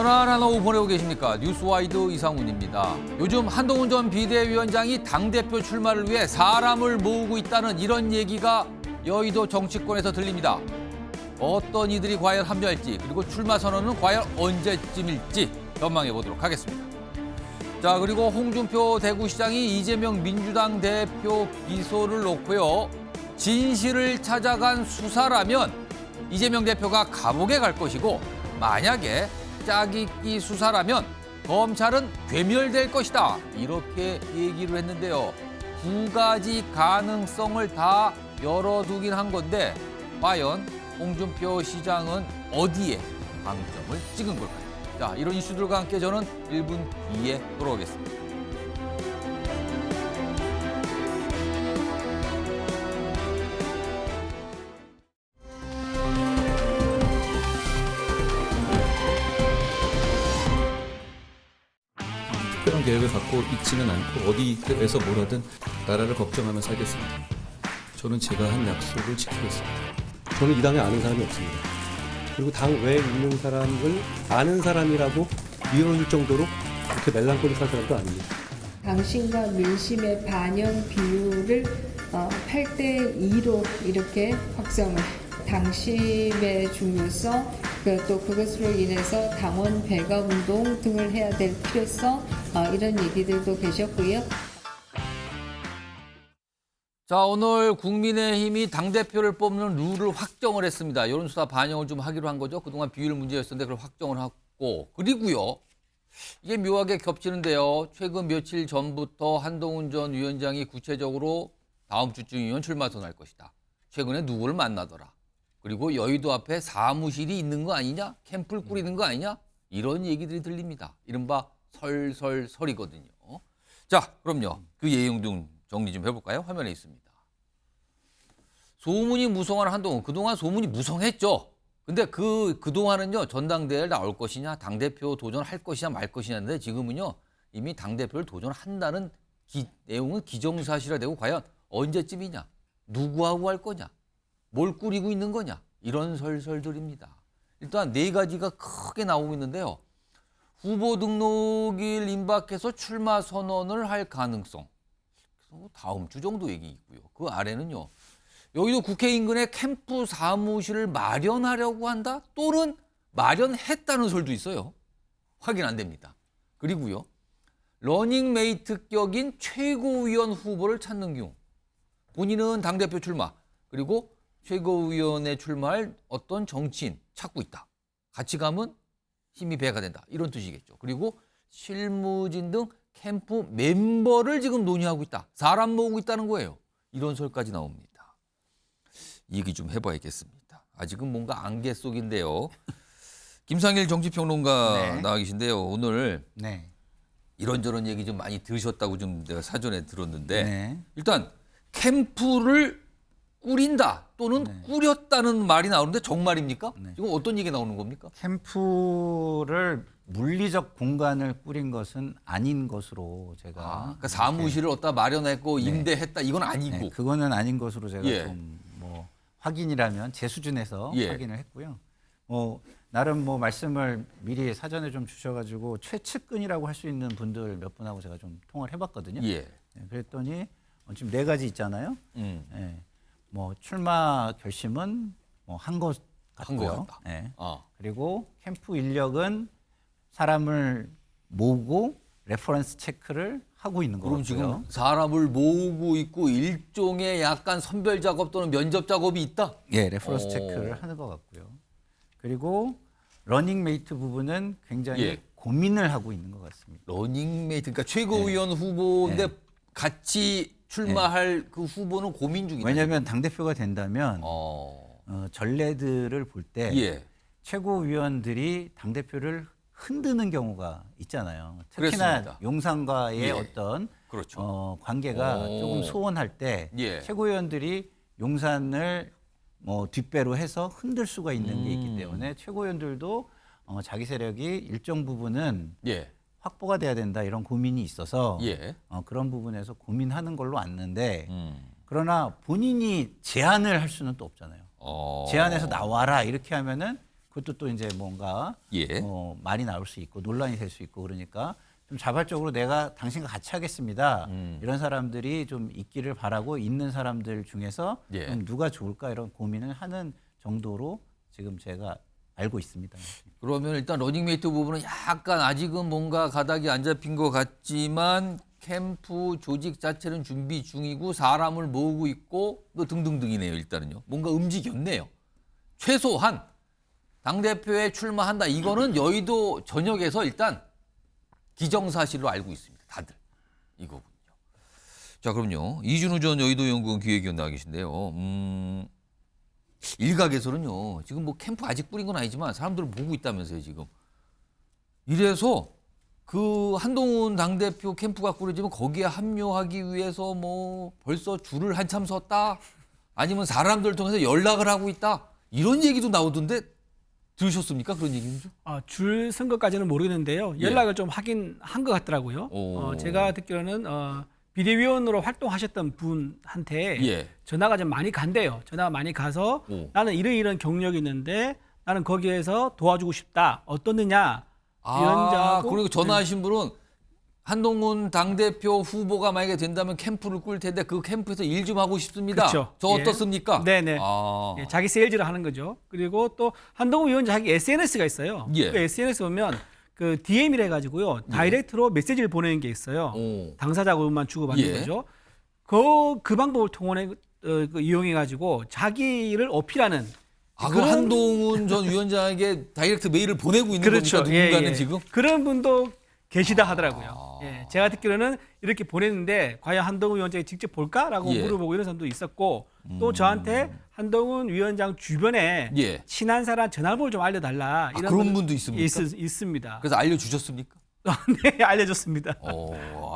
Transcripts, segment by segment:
편안한 오후 보내고 계십니까? 뉴스와이드 이상훈입니다. 요즘 한동훈 전 비대위원장이 당대표 출마를 위해 사람을 모으고 있다는 이런 얘기가 여의도 정치권에서 들립니다. 어떤 이들이 과연 합류할지, 그리고 출마 선언은 과연 언제쯤일지 전망해 보도록 하겠습니다. 자, 그리고 홍준표 대구시장이 이재명 민주당 대표 기소를 놓고요. 진실을 찾아간 수사라면 이재명 대표가 감옥에 갈 것이고, 만약에 짜깁기 수사라면 검찰은 괴멸될 것이다. 이렇게 얘기를 했는데요. 두 가지 가능성을 다 열어두긴 한 건데 과연 홍준표 시장은 어디에 방점을 찍은 걸까요? 자, 이런 이슈들과 함께 저는 1분 뒤에 돌아오겠습니다. 특별한 계획을 갖고 있지는 않고 어디에서 뭘 하든 나라를 걱정하며 살겠습니다. 저는 제가 한 약속을 지키겠습니다. 저는 이 당에 아는 사람이 없습니다. 그리고 당 외에 있는 사람을 아는 사람이라고 비워줄 정도로 그렇게 멜랑콜릭한 사람도 아닙니다. 당신과 민심의 반영 비율을 8대2로 이렇게 확정을, 당심의 중요성, 또 그것으로 인해서 당원 배가 운동 등을 해야 될 필요성, 이런 얘기들도 계셨고요. 자, 오늘 국민의힘이 당대표를 뽑는 룰을 확정을 했습니다. 여론조사 반영을 좀 하기로 한 거죠. 그동안 비율 문제였었는데 그걸 확정을 하고, 그리고요. 이게 묘하게 겹치는데요. 최근 며칠 전부터 한동훈 전 위원장이 구체적으로 다음 주쯤이면 출마 선언할 것이다. 최근에 누구를 만나더라. 그리고 여의도 앞에 사무실이 있는 거 아니냐? 캠프를 꾸리는 거 아니냐? 이런 얘기들이 들립니다. 이른바 설설설이거든요. 자, 그럼요. 그 내용 좀 정리 좀 해볼까요? 화면에 있습니다. 소문이 무성한 한동훈. 그동안 소문이 무성했죠. 근데 그동안은요, 전당대회에 나올 것이냐, 당대표 도전할 것이냐 말 것이냐인데 지금은요, 이미 당대표를 도전한다는 내용은 기정사실화 되고 과연 언제쯤이냐, 누구하고 할 거냐, 뭘 꾸리고 있는 거냐, 이런 설설들입니다. 일단 네 가지가 크게 나오고 있는데요. 후보 등록일 임박해서 출마 선언을 할 가능성. 다음 주 정도 얘기 있고요. 그 아래는요. 여기도 국회 인근에 캠프 사무실을 마련하려고 한다? 또는 마련했다는 설도 있어요. 확인 안 됩니다. 그리고요. 러닝메이트격인 최고위원 후보를 찾는 경우. 본인은 당대표 출마, 그리고 최고위원에 출마할 어떤 정치인 찾고 있다. 같이 가면 힘이 배가 된다. 이런 뜻이겠죠. 그리고 실무진 등 캠프 멤버를 지금 논의하고 있다. 사람 모으고 있다는 거예요. 이런 설까지 나옵니다. 얘기 좀 해봐야겠습니다. 아직은 뭔가 안개 속인데요. 김상일 정치평론가 나와 계신데요. 오늘 이런저런 얘기 좀 많이 들으셨다고 좀 내가 사전에 들었는데 일단 캠프를 꾸린다 또는 꾸렸다는 말이 나오는데 정말입니까? 지금 어떤 얘기 나오는 겁니까? 캠프를 물리적 공간을 꾸린 것은 아닌 것으로 제가 그러니까 사무실을 어디다 마련했고 임대했다 이건 아니고 그거는 아닌 것으로 제가 예. 좀 뭐 확인이라면 제 수준에서 예. 확인을 했고요. 나름 말씀을 미리 사전에 좀 주셔가지고 최측근이라고 할 수 있는 분들 몇 분하고 제가 좀 통화를 해봤거든요. 예. 그랬더니 지금 네 가지 있잖아요. 출마 결심은 한 것 같고요. 그리고 캠프 인력은 사람을 모으고 레퍼런스 체크를 하고 있는 거고요. 그럼 지금 사람을 모으고 있고 일종의 약간 선별 작업 또는 면접 작업이 있다? 예, 레퍼런스 체크를 하는 것 같고요. 그리고 러닝메이트 부분은 굉장히 고민을 하고 있는 것 같습니다. 러닝메이트, 그러니까 최고위원 후보인데 같이 출마할 그 후보는 고민 중이다. 왜냐하면 당대표가 된다면 전례들을 볼 때 최고위원들이 당대표를 흔드는 경우가 있잖아요. 특히나 그렇습니다. 용산과의 어떤 그렇죠. 관계가 조금 소원할 때 최고위원들이 용산을 뒷배로 해서 흔들 수가 있는 게 있기 때문에 최고위원들도 자기 세력이 일정 부분은 확보가 돼야 된다 이런 고민이 있어서 그런 부분에서 고민하는 걸로 왔는데 그러나 본인이 제안을 할 수는 또 없잖아요. 제안해서 나와라 이렇게 하면은 그것도 또 이제 뭔가 예. 말이 나올 수 있고 논란이 될 수 있고 그러니까 좀 자발적으로 내가 당신과 같이 하겠습니다. 이런 사람들이 좀 있기를 바라고 있는 사람들 중에서 예. 좀 누가 좋을까 이런 고민을 하는 정도로 지금 제가 알고 있습니다. 그러면 일단 러닝메이트 부분은 약간 아직은 뭔가 가닥이 안 잡힌 것 같지만 캠프 조직 자체는 준비 중이고 사람을 모으고 있고 또 등등등이네요. 일단은요. 뭔가 움직였네요. 최소한 당대표에 출마한다. 이거는 여의도 전역에서 일단 기정사실로 알고 있습니다. 다들 이거군요. 자, 그럼요. 이준우 전 여의도 연구원 기획위원 나와 계신데요. 일각에서는요. 지금 뭐 캠프 아직 뿌린 건 아니지만 사람들을 보고 있다면서요. 지금. 이래서 그 한동훈 당대표 캠프가 꾸려지면 거기에 합류하기 위해서 뭐 벌써 줄을 한참 섰다. 아니면 사람들을 통해서 연락을 하고 있다. 이런 얘기도 나오던데 들으셨습니까? 그런 얘기는 좀? 줄 선 것까지는 모르겠는데요. 연락을 좀 하긴 한 것 같더라고요. 제가 듣기로는 비대위원으로 활동하셨던 분한테 예. 전화가 좀 많이 간대요. 전화가 많이 가서 나는 이런 경력이 있는데 나는 거기에서 도와주고 싶다. 어떻느냐. 위원장하고 그리고 전화하신 분은 한동훈 당대표 후보가 만약에 된다면 캠프를 꿀 텐데 그 캠프에서 일 좀 하고 싶습니다. 그렇죠. 저 예. 어떻습니까? 네네. 예, 자기 세일즈를 하는 거죠. 그리고 또 한동훈 위원장 자기 SNS가 있어요. 예. 그 SNS 보면 그 DM이라 해가지고요. 다이렉트로 메시지를 보내는 게 있어요. 당사자하고만 주고받는 예. 거죠. 그 방법을 이용해가지고 자기를 어필하는 그 한동훈 전 위원장에게 다이렉트 메일을 보내고 있는 그렇죠. 겁니까? 누군가는 예, 예. 지금? 그런 분도 계시다 하더라고요. 예, 제가 듣기로는 이렇게 보냈는데 과연 한동훈 위원장이 직접 볼까라고 예. 물어보고 이런 사람도 있었고 또 저한테 한동훈 위원장 주변에 예. 친한 사람 전화번호를 좀 알려달라 이런 그런 분도 있습니까? 있습니다. 그래서 알려주셨습니까? 네, 알려줬습니다.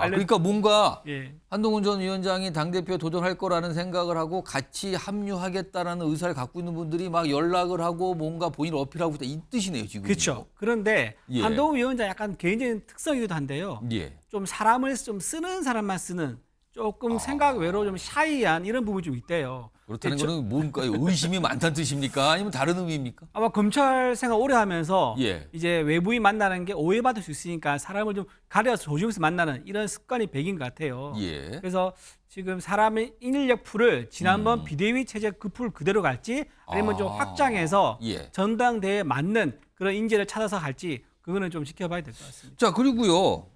그러니까 뭔가 예. 한동훈 전 위원장이 당대표에 도전할 거라는 생각을 하고 같이 합류하겠다라는 의사를 갖고 있는 분들이 막 연락을 하고 뭔가 본인을 어필하고 있다. 이 뜻이네요, 지금. 그렇죠. 그런데 예. 한동훈 위원장 약간 개인적인 특성이기도 한데요. 예. 좀 사람을 좀 쓰는 사람만 쓰는 조금 생각 외로 좀 샤이한 이런 부분이 좀 있대요. 그렇다는 거는 뭔가 의심이 많다는 뜻입니까? 아니면 다른 의미입니까? 아마 검찰 생활 오래 하면서 예. 이제 외부인 만나는 게 오해받을 수 있으니까 사람을 좀 가려서 조심해서 만나는 이런 습관이 배긴 것 같아요. 예. 그래서 지금 사람의 인력 풀을 지난번 비대위 체제 그 풀 그대로 갈지 아니면 좀 확장해서 예. 전당대회에 맞는 그런 인재를 찾아서 갈지 그거는 좀 지켜봐야 될 것 같습니다. 자, 그리고요.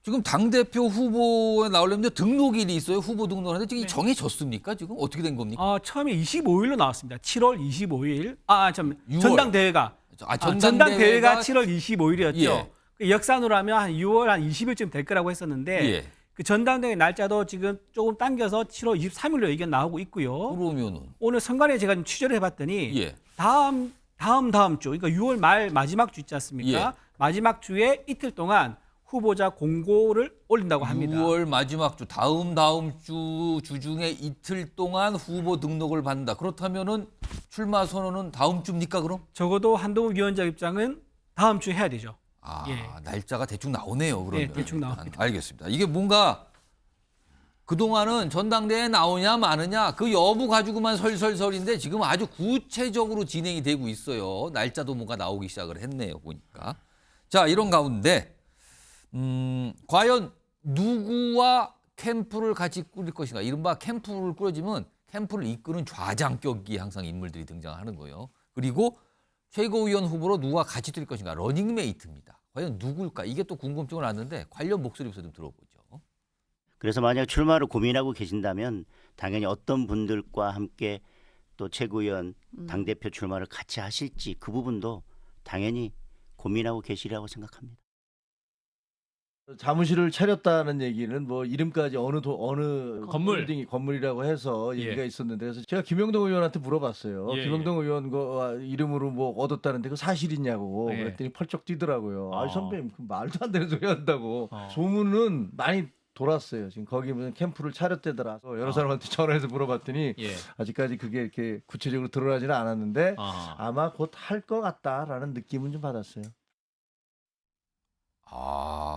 지금 당대표 후보에 나오려면 등록일이 있어요. 후보 등록하는데 지금 정해졌습니까? 지금 어떻게 된 겁니까? 처음에 25일로 나왔습니다. 7월 25일. 6월. 전당대회가. 전당대회가 전당대회가 7월 25일이었죠. 예. 그 역산으로 하면 한 6월 한 20일쯤 될 거라고 했었는데 예. 그 전당대회 날짜도 지금 조금 당겨서 7월 23일로 의견 나오고 있고요. 그러면은 오늘 선관위에 제가 좀 취재를 해봤더니 예. 다음 주, 그러니까 6월 말 마지막 주 있지 않습니까? 예. 마지막 주에 이틀 동안 후보자 공고를 올린다고 합니다. 6월 마지막 주 다음 주 중에 이틀 동안 후보 등록을 받는다. 그렇다면은 출마 선언은 다음 주입니까 그럼? 적어도 한동훈 위원장 입장은 다음 주에 해야 되죠. 예. 날짜가 대충 나오네요. 그러면. 네, 대충 나옵니다. 알겠습니다. 이게 뭔가 그동안은 전당대회에 나오냐 마느냐 그 여부 가지고만 설설설인데 지금 아주 구체적으로 진행이 되고 있어요. 날짜도 뭔가 나오기 시작을 했네요. 보니까. 자, 이런 가운데 과연 누구와 캠프를 같이 꾸릴 것인가. 이른바 캠프를 꾸려지면 캠프를 이끄는 좌장격이 항상 인물들이 등장하는 거예요. 그리고 최고위원 후보로 누가 같이 뛸 것인가. 러닝메이트입니다. 과연 누굴까. 이게 또 궁금증을 낳는데 관련 목소리부터 좀 들어보죠. 그래서 만약 출마를 고민하고 계신다면 당연히 어떤 분들과 함께 또 최고위원 당대표 출마를 같이 하실지 그 부분도 당연히 고민하고 계시리라고 생각합니다. 사무실을 차렸다는 얘기는 뭐 이름까지 어느 건물이라고 해서 얘기가 있었는데 그래서 제가 김영동 의원한테 물어봤어요. 김영동 의원 거 이름으로 뭐 얻었다는데 그 사실이냐고 그랬더니 펄쩍 뛰더라고요. 선배님 그 말도 안 되는 소리 한다고. 소문은 많이 돌았어요. 지금 거기 무슨 캠프를 차렸대더라. 여러 사람한테 전화해서 물어봤더니 아직까지 그게 이렇게 구체적으로 드러나지는 않았는데 아마 곧 할 것 같다라는 느낌은 좀 받았어요.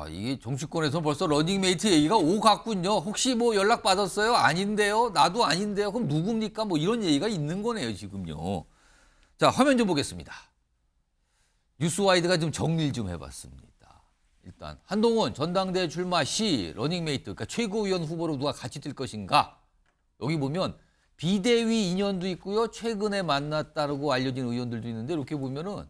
이게 정치권에서 벌써 러닝메이트 얘기가 오갔군요. 혹시 뭐 연락 받았어요? 아닌데요? 나도 아닌데요? 그럼 누굽니까? 뭐 이런 얘기가 있는 거네요, 지금요. 자, 화면 좀 보겠습니다. 뉴스와이드가 좀 정리를 좀 해봤습니다. 일단 한동훈 전당대회 출마 시 러닝메이트, 그러니까 최고위원 후보로 누가 같이 뛸 것인가? 여기 보면 비대위 인연도 있고요. 최근에 만났다고 알려진 의원들도 있는데 이렇게 보면은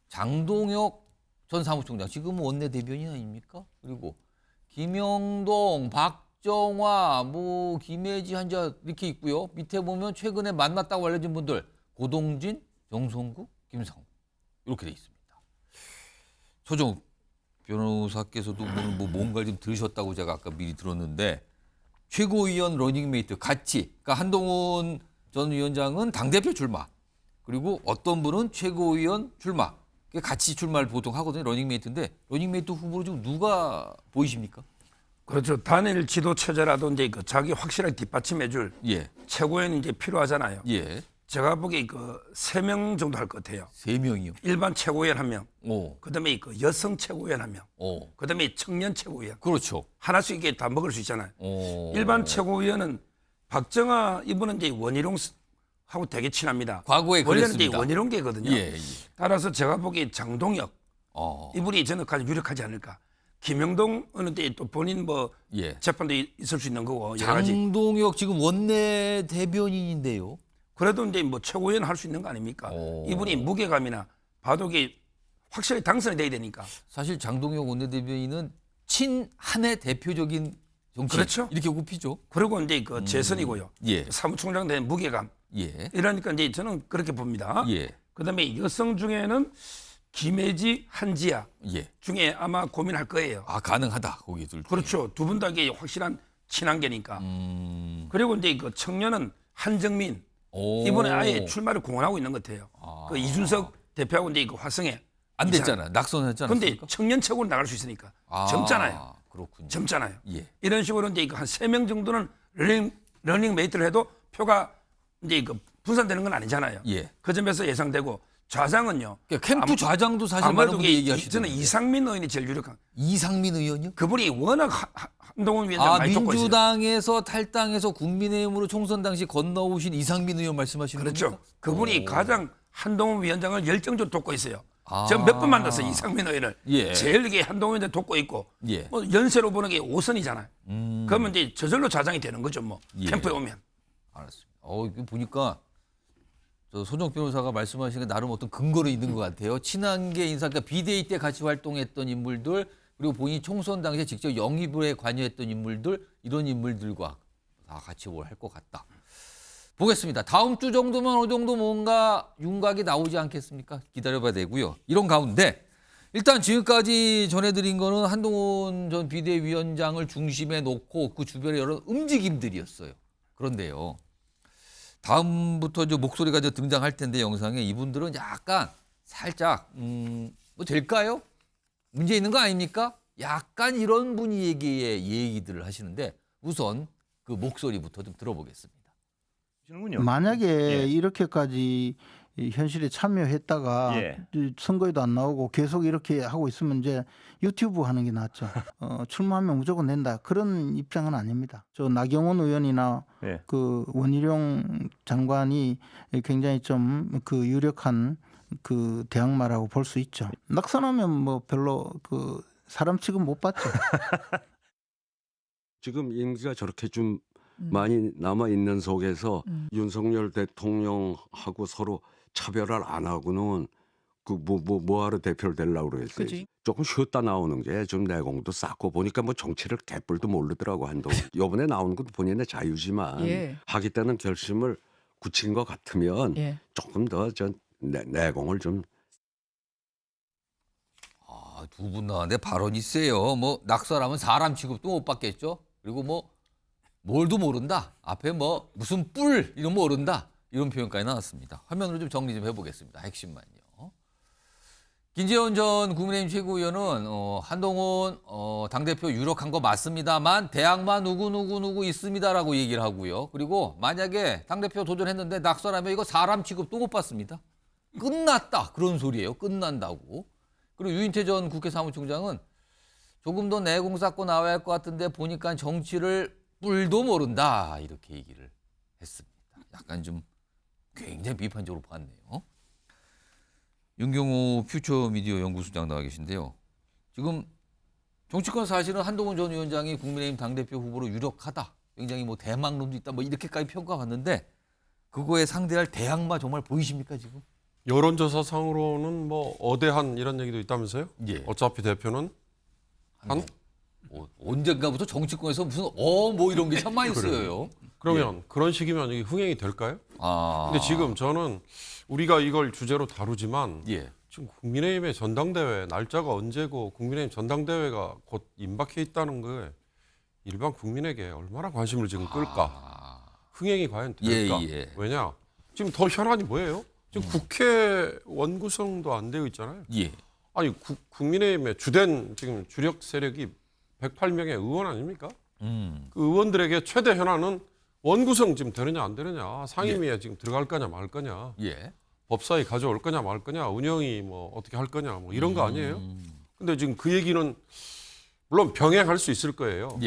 장동혁 전 사무총장, 지금은 원내대변인 아닙니까? 그리고 김영동, 박정화, 뭐 김혜지 한자 이렇게 있고요. 밑에 보면 최근에 만났다고 알려진 분들 고동진, 정성국, 김상우 이렇게 돼 있습니다. 소정 변호사께서도 오늘 뭐 뭔가를 좀 들으셨다고 제가 아까 미리 들었는데 최고위원 러닝메이트 같이, 그러니까 한동훈 전 위원장은 당대표 출마, 그리고 어떤 분은 최고위원 출마, 같이 출마를 보통 하거든요. 러닝메이트인데 러닝메이트 후보로 지금 누가 보이십니까? 그렇죠. 단일 지도 체제라도 이제 그 자기 확실하게 뒷받침해줄 예. 최고위원이 이제 필요하잖아요. 예. 제가 보기에 그 3명 정도 할 것 같아요. 3명이요. 일반 최고위원 1명, 오. 그다음에 그 여성 최고위원 1명, 오. 그다음에 청년 최고위원. 그렇죠. 하나씩 이게 다 먹을 수 있잖아요. 오. 일반 최고위원은 박정아 이분은 이제 원희룡하고 되게 친합니다. 과거에 원래는 그랬습니다. 이제 원희룡계거든요. 예. 예. 따라서 제가 보기에 장동혁 어. 이분이 저는 가장 유력하지 않을까. 김영동은 이제 또 본인 뭐 예. 재판도 있을 수 있는 거고 여러 가지. 장동혁 지금 원내 대변인인데요. 그래도 이제 뭐 최고위원 할 수 있는 거 아닙니까? 오. 이분이 무게감이나 바둑이 확실히 당선이 돼야 되니까. 사실 장동혁 원내대변인은 친한의 대표적인 정치인, 그렇죠. 이렇게 꼽히죠. 그리고 이제 그 재선이고요. 예. 사무총장 된 무게감. 예. 이러니까 이제 저는 그렇게 봅니다. 예. 그다음에 여성 중에는 김혜지, 한지아 예. 중에 아마 고민할 거예요. 아, 가능하다. 거기 둘 중에. 그렇죠. 두 분 다 이게 확실한 친한계니까. 그리고 이제 그 청년은 한정민. 오. 이번에 아예 출마를 공언하고 있는 것 같아요. 아. 그 이준석 대표하고 이제 그 화성에 안 됐잖아. 낙선했잖아. 근데 청년 최고로 나갈 수 있으니까 젊잖아요. 그렇군요. 젊잖아요. 예. 이런 식으로 이제 한 3명 정도는 러닝 메이트를 해도 표가 이제 그 분산되는 건 아니잖아요. 예. 그 점에서 예상되고 좌장은요. 그러니까 캠프 좌장도 사실 많은 아무래도 분들이 저는 얘기하시던데. 이상민 의원이 제일 유력한. 이상민 의원이요? 그분이 워낙 한동훈 위원장 많이 돕고 있어요. 민주당에서 탈당해서 국민의힘으로 총선 당시 건너오신 이상민 의원 말씀하시는 그렇죠. 겁니까? 그분이 가장 한동훈 위원장을 열정적으로 돕고 있어요. 아. 전 몇 번 만났어요. 이상민 의원을. 예. 제일 이게 한동훈 위원장 돕고 있고. 예. 뭐 연세로 보는 게 5선이잖아요. 그러면 이제 저절로 좌장이 되는 거죠. 뭐 예. 캠프에 오면. 알았습니다. 이거 보니까 저 소정 변호사가 말씀하시는 게 나름 어떤 근거로 있는 것 같아요. 친한계 인사, 그러니까 비대위 때 같이 활동했던 인물들, 그리고 본인이 총선 당시에 직접 영입에 관여했던 인물들, 이런 인물들과 다 같이 뭘 할 것 같다. 보겠습니다. 다음 주 정도면 어느 정도 뭔가 윤곽이 나오지 않겠습니까? 기다려봐야 되고요. 이런 가운데 일단 지금까지 전해드린 거는 한동훈 전 비대위원장을 중심에 놓고 그 주변의 여러 움직임들이었어요. 그런데요. 다음부터 저 목소리가 저 등장할 텐데 영상에 이분들은 약간 살짝 뭐 될까요? 문제 있는 거 아닙니까? 약간 이런 분위기의 얘기들을 하시는데 우선 그 목소리부터 좀 들어보겠습니다. 만약에 이렇게까지 이 현실에 참여했다가 이 선거에도 안 나오고 계속 이렇게 하고 있으면 이제 유튜브 하는 게 낫죠. 출마하면 무조건 낸다. 그런 입장은 아닙니다. 저 나경원 의원이나 그 원희룡 장관이 굉장히 좀 그 유력한 그 대항마라고 볼 수 있죠. 낙선하면 뭐 별로 그 사람 취급 못 받죠. 지금 임기가 저렇게 좀 많이 남아 있는 속에서 윤석열 대통령하고 서로 차별을 안 하고는 그 뭐하러 대표를 되려고 그랬어요. 그치? 조금 쉬었다 나오는 게 좀 내공도 쌓고 보니까 뭐 정치를 개뿔도 모르더라고 한동훈. 이번에 나오는 것도 본인의 자유지만 하겠다는 결심을 굳힌 것 같으면 조금 더 전 내공을 좀. 두 분 나왔는데 발언이 세요. 뭐 낙선하면 사람 취급도 못 받겠죠. 그리고 뭐 뭘도 모른다. 앞에 뭐 무슨 뿔 이런 거 모른다. 이런 표현까지 나왔습니다. 화면으로 좀 정리 좀 해보겠습니다. 핵심만요. 김재원 전 국민의힘 최고위원은 한동훈 당대표 유력한 거 맞습니다만 대항마 누구 있습니다라고 얘기를 하고요. 그리고 만약에 당대표 도전했는데 낙선하면 이거 사람 취급도 못 받습니다. 끝났다. 그런 소리예요. 끝난다고. 그리고 유인태 전 국회 사무총장은 조금 더 내공 쌓고 나와야 할 것 같은데 보니까 정치를 뿔도 모른다. 이렇게 얘기를 했습니다. 약간 좀 굉장히 비판적으로 봤네요. 윤경호 퓨처미디어 연구소장 나와 계신데요. 지금 정치권 사실은 한동훈 전 위원장이 국민의힘 당대표 후보로 유력하다. 굉장히 뭐 대망론도 있다. 뭐 이렇게까지 평가받는데 그거에 상대할 대항마 정말 보이십니까 지금? 여론조사상으로는 뭐 어대한 이런 얘기도 있다면서요? 예. 어차피 대표는 한? 언젠가부터 정치권에서 무슨 뭐 이런 게 참 많이 쓰여요. 그러면 그런 식이면 이게 흥행이 될까요? 근데 지금 저는 우리가 이걸 주제로 다루지만 지금 국민의힘의 전당대회 날짜가 언제고 국민의힘 전당대회가 곧 임박해 있다는 거에 일반 국민에게 얼마나 관심을 지금 끌까? 흥행이 과연 될까? 왜냐? 지금 더 현안이 뭐예요? 지금 국회 원구성도 안 되어 있잖아요. 아니 국민의힘의 주된 지금 주력 세력이 108명의 의원 아닙니까? 그 의원들에게 최대 현안은 원구성 지금 되느냐 안 되느냐, 상임위에 지금 들어갈 거냐 말 거냐, 법사위 가져올 거냐 말 거냐, 운영이 뭐 어떻게 할 거냐 뭐 이런 거 아니에요? 근데 지금 그 얘기는 물론 병행할 수 있을 거예요.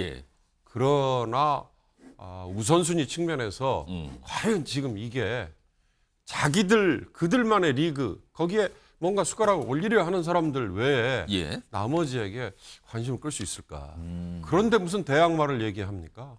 그러나 우선순위 측면에서 과연 지금 이게 그들만의 리그 거기에 뭔가 숟가락을 올리려 하는 사람들 외에 나머지에게 관심을 끌 수 있을까? 그런데 무슨 대항마를 얘기합니까?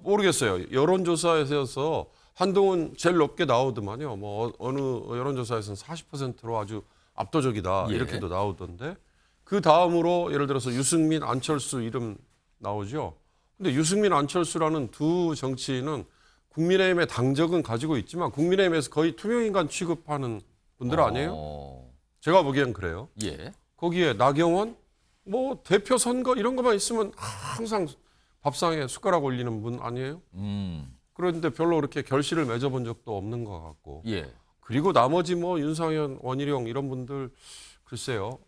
모르겠어요. 여론조사에서 한동훈 제일 높게 나오더만요. 뭐 어느 여론조사에서는 40%로 아주 압도적이다 이렇게도 나오던데 그 다음으로 예를 들어서 유승민, 안철수 이름 나오죠. 근데 유승민, 안철수라는 두 정치인은 국민의힘의 당적은 가지고 있지만 국민의힘에서 거의 투명인간 취급하는 분들 아니에요? 제가 보기엔 그래요. 거기에 나경원, 뭐 대표 선거 이런 것만 있으면 항상 밥상에 숟가락 올리는 분 아니에요? 그런데 별로 그렇게 결실을 맺어본 적도 없는 것 같고. 그리고 나머지 뭐 윤상현, 원희룡 이런 분들 글쎄요.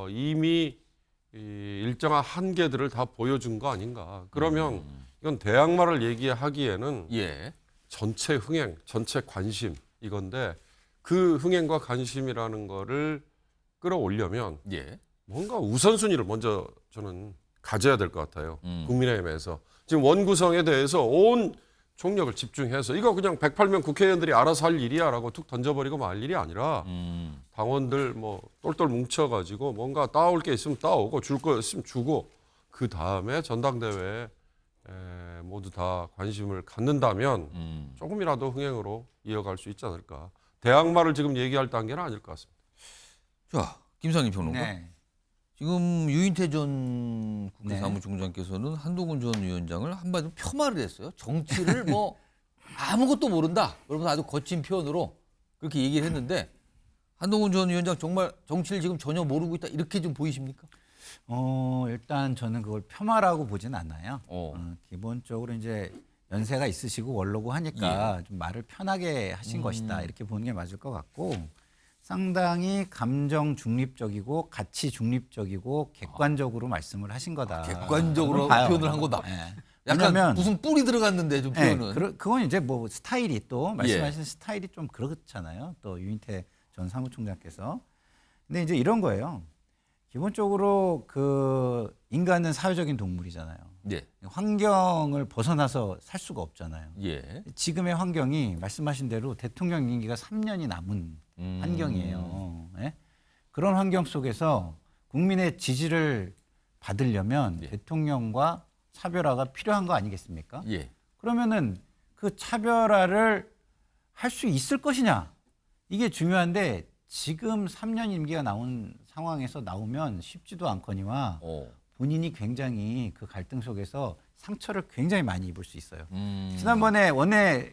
이미 일정한 한계들을 다 보여준 거 아닌가. 그러면 이건 대항마를 얘기하기에는 전체 흥행, 전체 관심 이건데 그 흥행과 관심이라는 거를 끌어올려면 뭔가 우선순위를 먼저 저는 가져야 될 것 같아요. 국민의힘에서. 지금 원구성에 대해서 온 총력을 집중해서 이거 그냥 108명 국회의원들이 알아서 할 일이야라고 툭 던져버리고 말 일이 아니라 당원들 뭐 똘똘 뭉쳐가지고 뭔가 따올 게 있으면 따오고 줄 거 있으면 주고 그 다음에 전당대회에 모두 다 관심을 갖는다면 조금이라도 흥행으로 이어갈 수 있지 않을까. 대항마를 지금 얘기할 단계는 아닐 것 같습니다. 자, 김상임 평론가. 지금 유인태 전 국회 사무총장께서는 한동훈 전 위원장을 한마디로 폄하를 했어요. 정치를 뭐 아무것도 모른다. 여러분 아주 거친 표현으로 그렇게 얘기를 했는데 한동훈 전 위원장 정말 정치를 지금 전혀 모르고 있다 이렇게 좀 보이십니까? 일단 저는 그걸 폄하라고 보진 않아요. 기본적으로 이제 연세가 있으시고 원로고 하니까 좀 말을 편하게 하신 것이다 이렇게 보는 게 맞을 것 같고 상당히 감정 중립적이고 가치 중립적이고 객관적으로 말씀을 하신 거다. 객관적으로 표현을 한 거다. 약간 무슨 뿔이 들어갔는데 좀 표현은. 그건 이제 뭐 스타일이 또 말씀하신 스타일이 좀 그렇잖아요. 또 유인태 전 사무총장께서. 근데 이제 이런 거예요. 기본적으로 그 인간은 사회적인 동물이잖아요. 환경을 벗어나서 살 수가 없잖아요. 지금의 환경이 말씀하신 대로 대통령 임기가 3년이 남은 환경이에요. 그런 환경 속에서 국민의 지지를 받으려면 대통령과 차별화가 필요한 거 아니겠습니까? 그러면은 그 차별화를 할 수 있을 것이냐 이게 중요한데 지금 3년 임기가 나온 상황에서 나오면 쉽지도 않거니와 본인이 굉장히 그 갈등 속에서 상처를 굉장히 많이 입을 수 있어요. 지난번에 원내가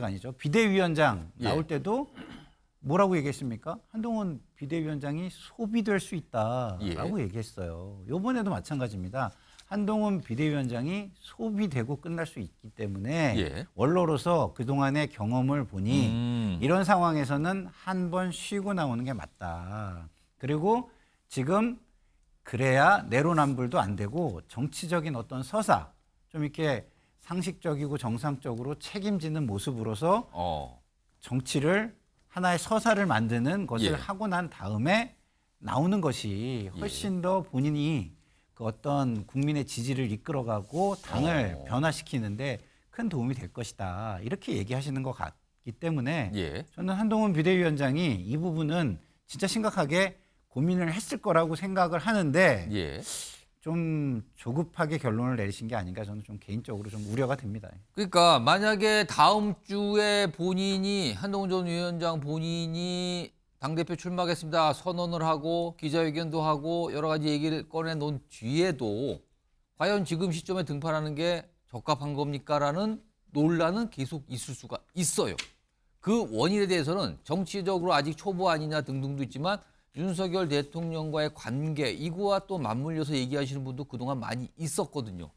아니죠. 비대위원장 나올 때도 뭐라고 얘기했습니까? 한동훈 비대위원장이 소비될 수 있다라고 얘기했어요. 이번에도 마찬가지입니다. 한동훈 비대위원장이 소비되고 끝날 수 있기 때문에 원로로서 그동안의 경험을 보니 이런 상황에서는 한 번 쉬고 나오는 게 맞다. 그리고 지금 그래야 내로남불도 안 되고 정치적인 어떤 서사 좀 이렇게 상식적이고 정상적으로 책임지는 모습으로서 정치를 하나의 서사를 만드는 것을 하고 난 다음에 나오는 것이 훨씬 더 본인이 그 어떤 국민의 지지를 이끌어가고 당을 변화시키는데 큰 도움이 될 것이다. 이렇게 얘기하시는 것 같긴 있기 때문에 예. 저는 한동훈 비대위원장이 이 부분은 진짜 심각하게 고민을 했을 거라고 생각을 하는데 예. 좀 조급하게 결론을 내리신 게 아닌가 저는 좀 개인적으로 좀 우려가 됩니다. 그러니까 만약에 다음 주에 본인이 한동훈 전 위원장 본인이 당대표 출마하겠습니다 선언을 하고 기자회견도 하고 여러 가지 얘기를 꺼내놓은 뒤에도 과연 지금 시점에 등판하는 게 적합한 겁니까라는 논란은 계속 있을 수가 있어요. 그 원인에 대해서는 정치적으로 아직 초보 아니냐 등등도 있지만 윤석열 대통령과의 관계 이거와 또 맞물려서 얘기하시는 분도 그동안 많이 있었거든요.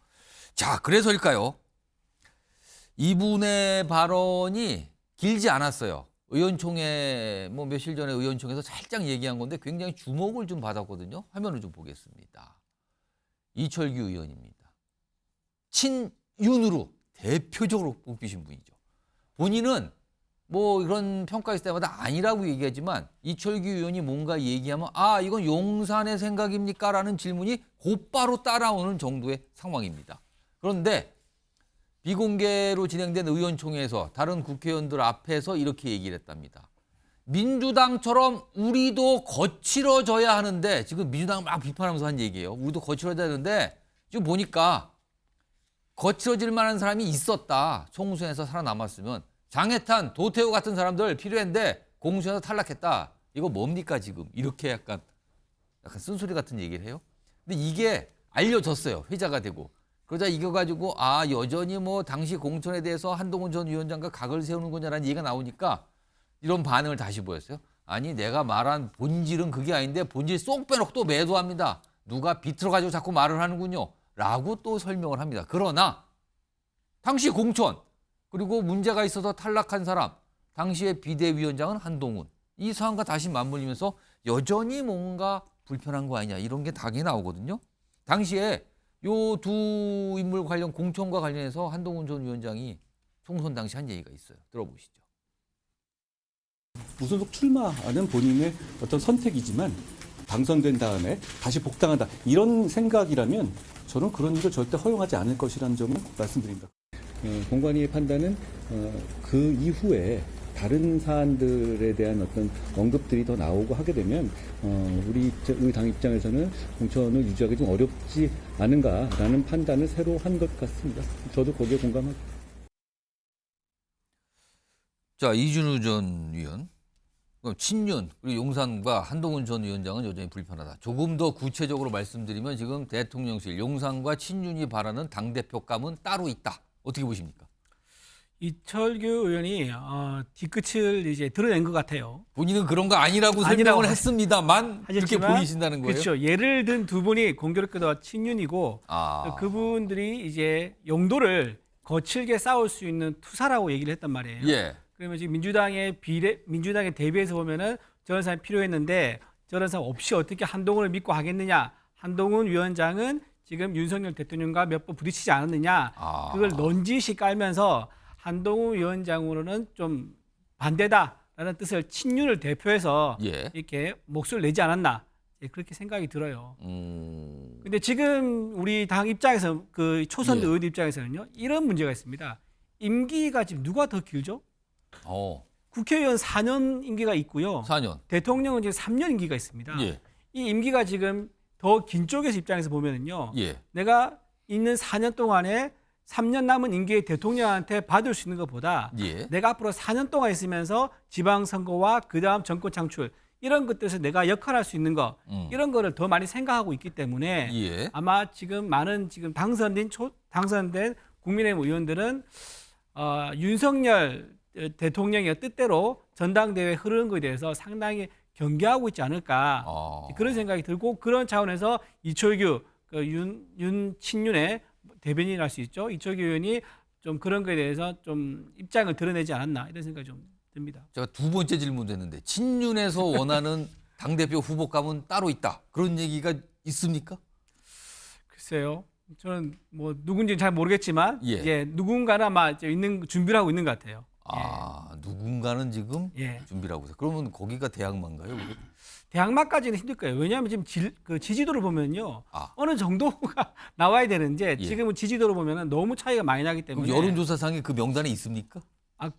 자, 그래서일까요? 이분의 발언이 길지 않았어요. 의원총회 뭐 며칠 전에 의원총회에서 살짝 얘기한 건데 굉장히 주목을 좀 받았거든요. 화면을 좀 보겠습니다. 이철규 의원입니다. 친윤으로 대표적으로 뽑히신 분이죠. 본인은 뭐 이런 평가 있을 때마다 아니라고 얘기하지만 이철규 의원이 뭔가 얘기하면 아 이건 용산의 생각입니까? 라는 질문이 곧바로 따라오는 정도의 상황입니다. 그런데 비공개로 진행된 의원총회에서 다른 국회의원들 앞에서 이렇게 얘기를 했답니다. 민주당처럼 우리도 거칠어져야 하는데 지금 민주당을 막 비판하면서 한 얘기예요. 우리도 거칠어져야 하는데 지금 보니까 거칠어질 만한 사람이 있었다. 총선에서 살아남았으면. 장해탄, 도태우 같은 사람들 필요했는데 공수에서 탈락했다. 이거 뭡니까 지금? 이렇게 약간 쓴소리 같은 얘기를 해요. 근데 이게 알려졌어요. 회자가 되고. 그러자 이거 가지고 아 여전히 뭐 당시 공천에 대해서 한동훈 전 위원장과 각을 세우는 거냐라는 얘기가 나오니까 이런 반응을 다시 보였어요. 아니 내가 말한 본질은 그게 아닌데 본질 쏙 빼놓고 또 매도합니다. 누가 비틀어가지고 자꾸 말을 하는군요. 라고 또 설명을 합니다. 그러나 당시 공천 그리고 문제가 있어서 탈락한 사람 당시의 비대위원장은 한동훈 이 상황과 다시 맞물리면서 여전히 뭔가 불편한 거 아니냐 이런 게 당연히 나오거든요. 당시에 요 두 인물 관련 공천과 관련해서 한동훈 전 위원장이 총선 당시 한 얘기가 있어요. 들어보시죠. 무소속 출마하는 본인의 어떤 선택이지만 당선된 다음에 다시 복당한다. 이런 생각이라면 저는 그런 일을 절대 허용하지 않을 것이라는 점을 말씀드립니다. 공관위의 판단은 그 이후에 다른 사안들에 대한 어떤 언급들이 더 나오고 하게 되면 우리 당 입장에서는 공천을 유지하기 좀 어렵지 않은가라는 판단을 새로 한 것 같습니다. 저도 거기에 공감합니다. 자, 이준우 전 위원. 그럼 친윤 그리고 용산과 한동훈 전 위원장은 여전히 불편하다. 조금 더 구체적으로 말씀드리면 지금 대통령실 용산과 친윤이 바라는 당대표감은 따로 있다. 어떻게 보십니까? 이철규 의원이 뒤끝을 이제 드러낸 것 같아요. 본인은 그런 거 아니라고 설명을 했습니다만 이렇게 보이신다는 거예요? 그렇죠. 예를 든 두 분이 공교롭게도 친윤이고 그분들이 이제 용도를 거칠게 싸울 수 있는 투사라고 얘기를 했단 말이에요. 예. 그러면 지금 민주당에 대비해서 보면은 저런 사람이 필요했는데 저런 사람 없이 어떻게 한동훈을 믿고 하겠느냐. 한동훈 위원장은 지금 윤석열 대통령과 몇 번 부딪히지 않았느냐. 그걸 넌지시 깔면서 한동훈 위원장으로는 좀 반대다라는 뜻을 친윤을 대표해서 이렇게 목소리를 내지 않았나. 그렇게 생각이 들어요. 근데 지금 우리 당 입장에서 그 초선 의원 입장에서는요. 이런 문제가 있습니다. 임기가 지금 누가 더 길죠? 국회의원 4년 임기가 있고요. 4년. 대통령은 지금 3년 임기가 있습니다. 이 임기가 지금 더 긴 쪽에서 입장에서 보면은요. 내가 있는 4년 동안에 3년 남은 임기의 대통령한테 받을 수 있는 것보다 내가 앞으로 4년 동안 있으면서 지방선거와 그다음 정권 창출 이런 것들에서 내가 역할할 수 있는 거 이런 거를 더 많이 생각하고 있기 때문에 아마 지금 많은 지금 당선된 국민의힘 의원들은 윤석열 대통령의 뜻대로 전당대회 흐르는 것에 대해서 상당히 경계하고 있지 않을까 그런 생각이 들고 그런 차원에서 이철규 친윤의 대변인을 할 수 있죠. 이철규 의원이 좀 그런 거에 대해서 좀 입장을 드러내지 않았나 이런 생각이 좀 듭니다. 제가 두 번째 질문도 했는데 친윤에서 원하는 당대표 후보감은 따로 있다. 그런 얘기가 있습니까? 글쎄요. 저는 뭐 누군지는 잘 모르겠지만 이제 누군가는 아마 있는 준비를 하고 있는 것 같아요. 누군가는 지금 준비를 하고 있어요. 그러면 거기가 대학만가요? 대학마까지는 힘들 거예요. 왜냐하면 지금 그 지지도를 보면요. 어느 정도가 나와야 되는데 지금은 지지도를 보면 너무 차이가 많이 나기 때문에. 여론조사상에 그 명단에 있습니까?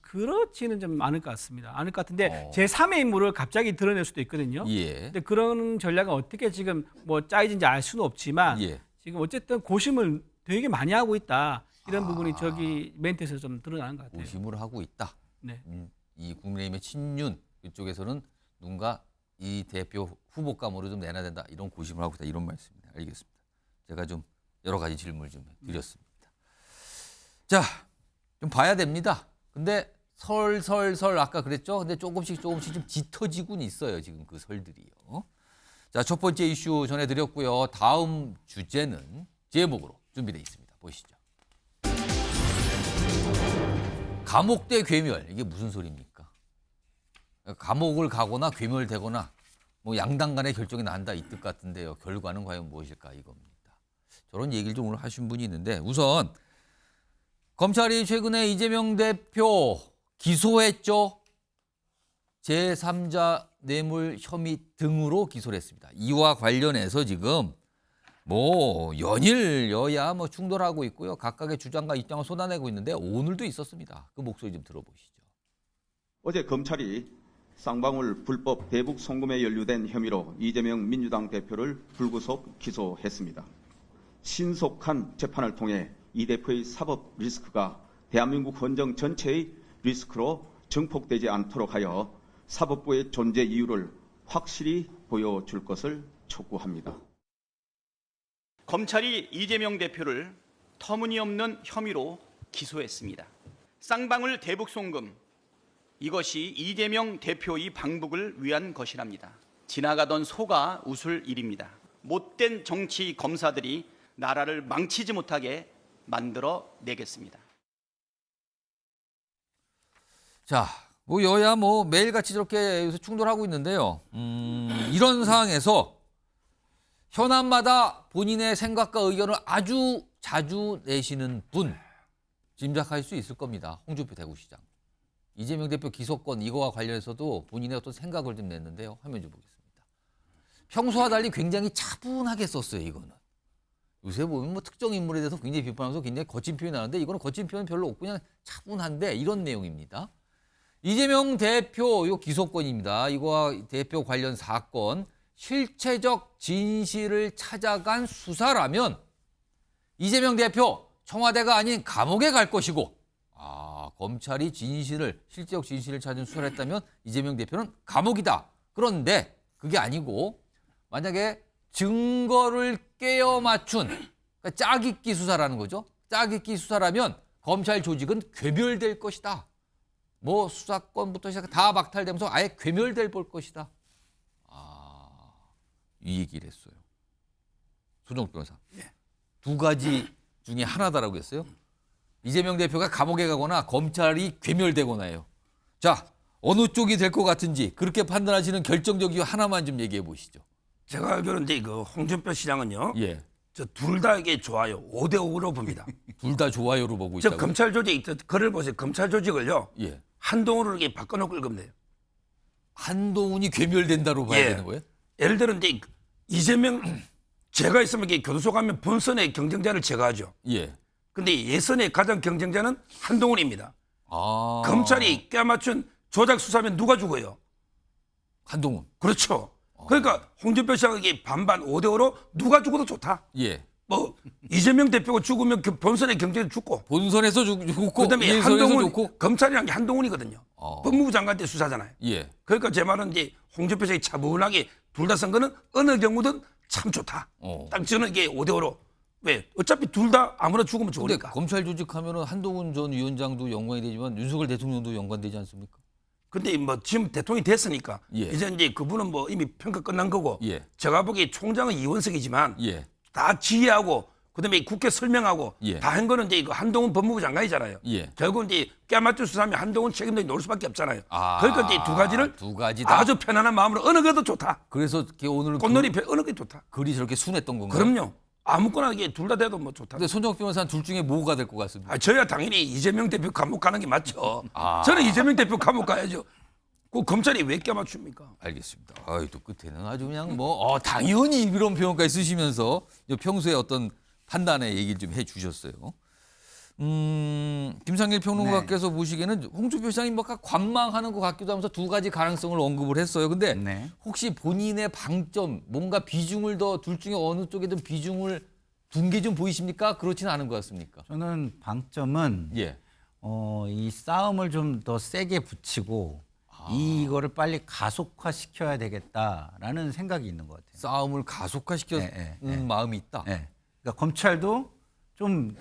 그렇지는 좀 않을 것 같습니다. 않을 것 같은데 제3의 인물을 갑자기 드러낼 수도 있거든요. 예. 근데 그런 전략은 어떻게 지금 뭐 짜여진지 알 수는 없지만 예. 지금 어쨌든 고심을 되게 많이 하고 있다. 이런 부분이 저기 멘트에서 좀 드러나는 것 같아요. 고심을 하고 있다. 네. 이 국민의힘의 친윤 이쪽에서는 누군가 이 대표 후보감으로 좀 내놔야 된다. 이런 고심을 하고 있다. 이런 말씀입니다. 알겠습니다. 제가 좀 여러 가지 질문을 좀 드렸습니다. 자, 좀 봐야 됩니다. 근데 설 아까 그랬죠? 근데 조금씩 좀 짙어지곤 있어요. 지금 그 설들이요. 자, 첫 번째 이슈 전해드렸고요. 다음 주제는 제목으로 준비되어 있습니다. 보시죠. 감옥 대 괴멸. 이게 무슨 소리입니까? 감옥을 가거나 괴멸되거나 뭐 양당 간의 결정이 난다 이 뜻 같은데요. 결과는 과연 무엇일까 이겁니다. 저런 얘기를 좀 오늘 하신 분이 있는데 우선 검찰이 최근에 이재명 대표 기소했죠. 제3자 뇌물 혐의 등으로 기소를 했습니다. 이와 관련해서 지금 뭐 연일 여야 뭐 충돌하고 있고요. 각각의 주장과 입장을 쏟아내고 있는데 오늘도 있었습니다. 그 목소리 좀 들어보시죠. 어제 검찰이 쌍방울 불법 대북 송금에 연루된 혐의로 이재명 민주당 대표를 불구속 기소했습니다. 신속한 재판을 통해 이 대표의 사법 리스크가 대한민국 헌정 전체의 리스크로 증폭되지 않도록 하여 사법부의 존재 이유를 확실히 보여줄 것을 촉구합니다. 검찰이 이재명 대표를 터무니없는 혐의로 기소했습니다. 쌍방울 대북 송금, 이것이 이재명 대표의 방북을 위한 것이랍니다. 지나가던 소가 웃을 일입니다. 못된 정치 검사들이 나라를 망치지 못하게 만들어 내겠습니다. 자, 뭐 여야 뭐 매일같이 저렇게 요새 충돌하고 있는데요. 이런 상황에서 현안마다 본인의 생각과 의견을 아주 자주 내시는 분 짐작할 수 있을 겁니다. 홍준표 대구시장. 이재명 대표 기소권 이거와 관련해서도 본인의 어떤 생각을 좀 냈는데요. 화면 좀 보겠습니다. 평소와 달리 굉장히 차분하게 썼어요. 이거는. 요새 보면 뭐 특정 인물에 대해서 굉장히 비판하면서 굉장히 거친 표현이 나는데 이거는 거친 표현 별로 없고 그냥 차분한데 이런 내용입니다. 이재명 대표 요 기소권입니다. 이거와 대표 관련 사건 실체적 진실을 찾아간 수사라면 이재명 대표 청와대가 아닌 감옥에 갈 것이고 검찰이 실제적 진실을 찾은 수사를 했다면 이재명 대표는 감옥이다. 그런데 그게 아니고 만약에 증거를 깨어 맞춘 그러니까 짜깁기 수사라는 거죠. 짜깁기 수사라면 검찰 조직은 괴멸될 것이다. 뭐 수사권부터 시작해 다 박탈되면서 아예 괴멸될 볼 것이다. 이 얘기를 했어요. 손정욱 변호사. 두 가지 중에 하나다라고 했어요. 이재명 대표가 감옥에 가거나 검찰이 괴멸되거나 해요. 자, 어느 쪽이 될 것 같은지 그렇게 판단하시는 결정적 이유 하나만 좀 얘기해 보시죠. 제가 알기로는 그 홍준표 시장은요. 예. 저 둘 다 이게 좋아요. 5대5로 봅니다. 둘 다 좋아요로 보고 있다고. 검찰 조직, 글을 보세요. 검찰 조직을요. 예. 한동훈으로 이렇게 바꿔놓고 읽으면 돼요. 한동훈이 괴멸된다로 봐야 되는 거예요? 예를 들어 이제 이재명 제가 있으면 이렇게 교도소 가면 본선의 경쟁자를 제가 하죠. 예. 근데 예선의 가장 경쟁자는 한동훈입니다. 검찰이 껴맞춘 조작 수사면 누가 죽어요? 한동훈. 그렇죠. 그러니까 홍준표 시장에게 반반 5대5로 누가 죽어도 좋다. 예. 뭐 이재명 대표가 죽으면 그 본선의 경쟁자 죽고. 본선에서 죽고. 그다음에 한동훈 검찰이란 게 한동훈이거든요. 법무부 장관 때 수사잖아요. 예. 그러니까 제 말은 이제 홍준표 시장이 차분하게 둘 다 선거는 어느 경우든 참 좋다. 딱 저는 이게 5대5로. 왜? 어차피 둘 다 아무나 죽으면 좋으니까. 검찰 조직하면은 한동훈 전 위원장도 연관이 되지만 윤석열 대통령도 연관되지 않습니까? 근데 뭐 지금 대통령이 됐으니까 예. 이제 그분은 뭐 이미 평가 끝난 거고 예. 제가 보기에 총장은 이원석이지만 예. 다 지휘하고 그다음에 국회 설명하고 예. 다 한 거는 이제 그 한동훈 법무부 장관이잖아요. 예. 결국 이제 깨맞춘 수사하면 한동훈 책임도 놓을 수밖에 없잖아요. 그러니까 이제 두 가지를 두 가지다. 아주 편안한 마음으로 어느 게도 좋다. 그래서 오늘 꽃놀이 어느 게 좋다. 글이 저렇게 순했던 건가요? 그럼요. 아무거나 이게 둘 다 돼도 뭐 좋다. 근데 손정욱 변호사는 둘 중에 뭐가 될 것 같습니까? 저야 당연히 이재명 대표 감옥 가는 게 맞죠. 저는 이재명 대표 감옥 가야죠. 그 검찰이 왜 껴맞춥니까? 알겠습니다. 또 끝에는 아주 그냥 뭐 당연히 이런 표현까지 쓰시면서 평소에 어떤 판단의 얘기를 좀 해주셨어요. 김상길 평론가께서 보시기에는 홍준표 시장이 뭔가 관망하는 것 같기도 하면서 두 가지 가능성을 언급을 했어요. 근데 혹시 본인의 방점, 뭔가 비중을 더 둘 중에 어느 쪽에든 비중을 둔 게 좀 보이십니까? 그렇지는 않은 것 같습니까? 저는 방점은 이 싸움을 좀 더 세게 붙이고 이거를 빨리 가속화시켜야 되겠다라는 생각이 있는 것 같아요. 싸움을 가속화시키는 마음이 있다. 그러니까 검찰도 좀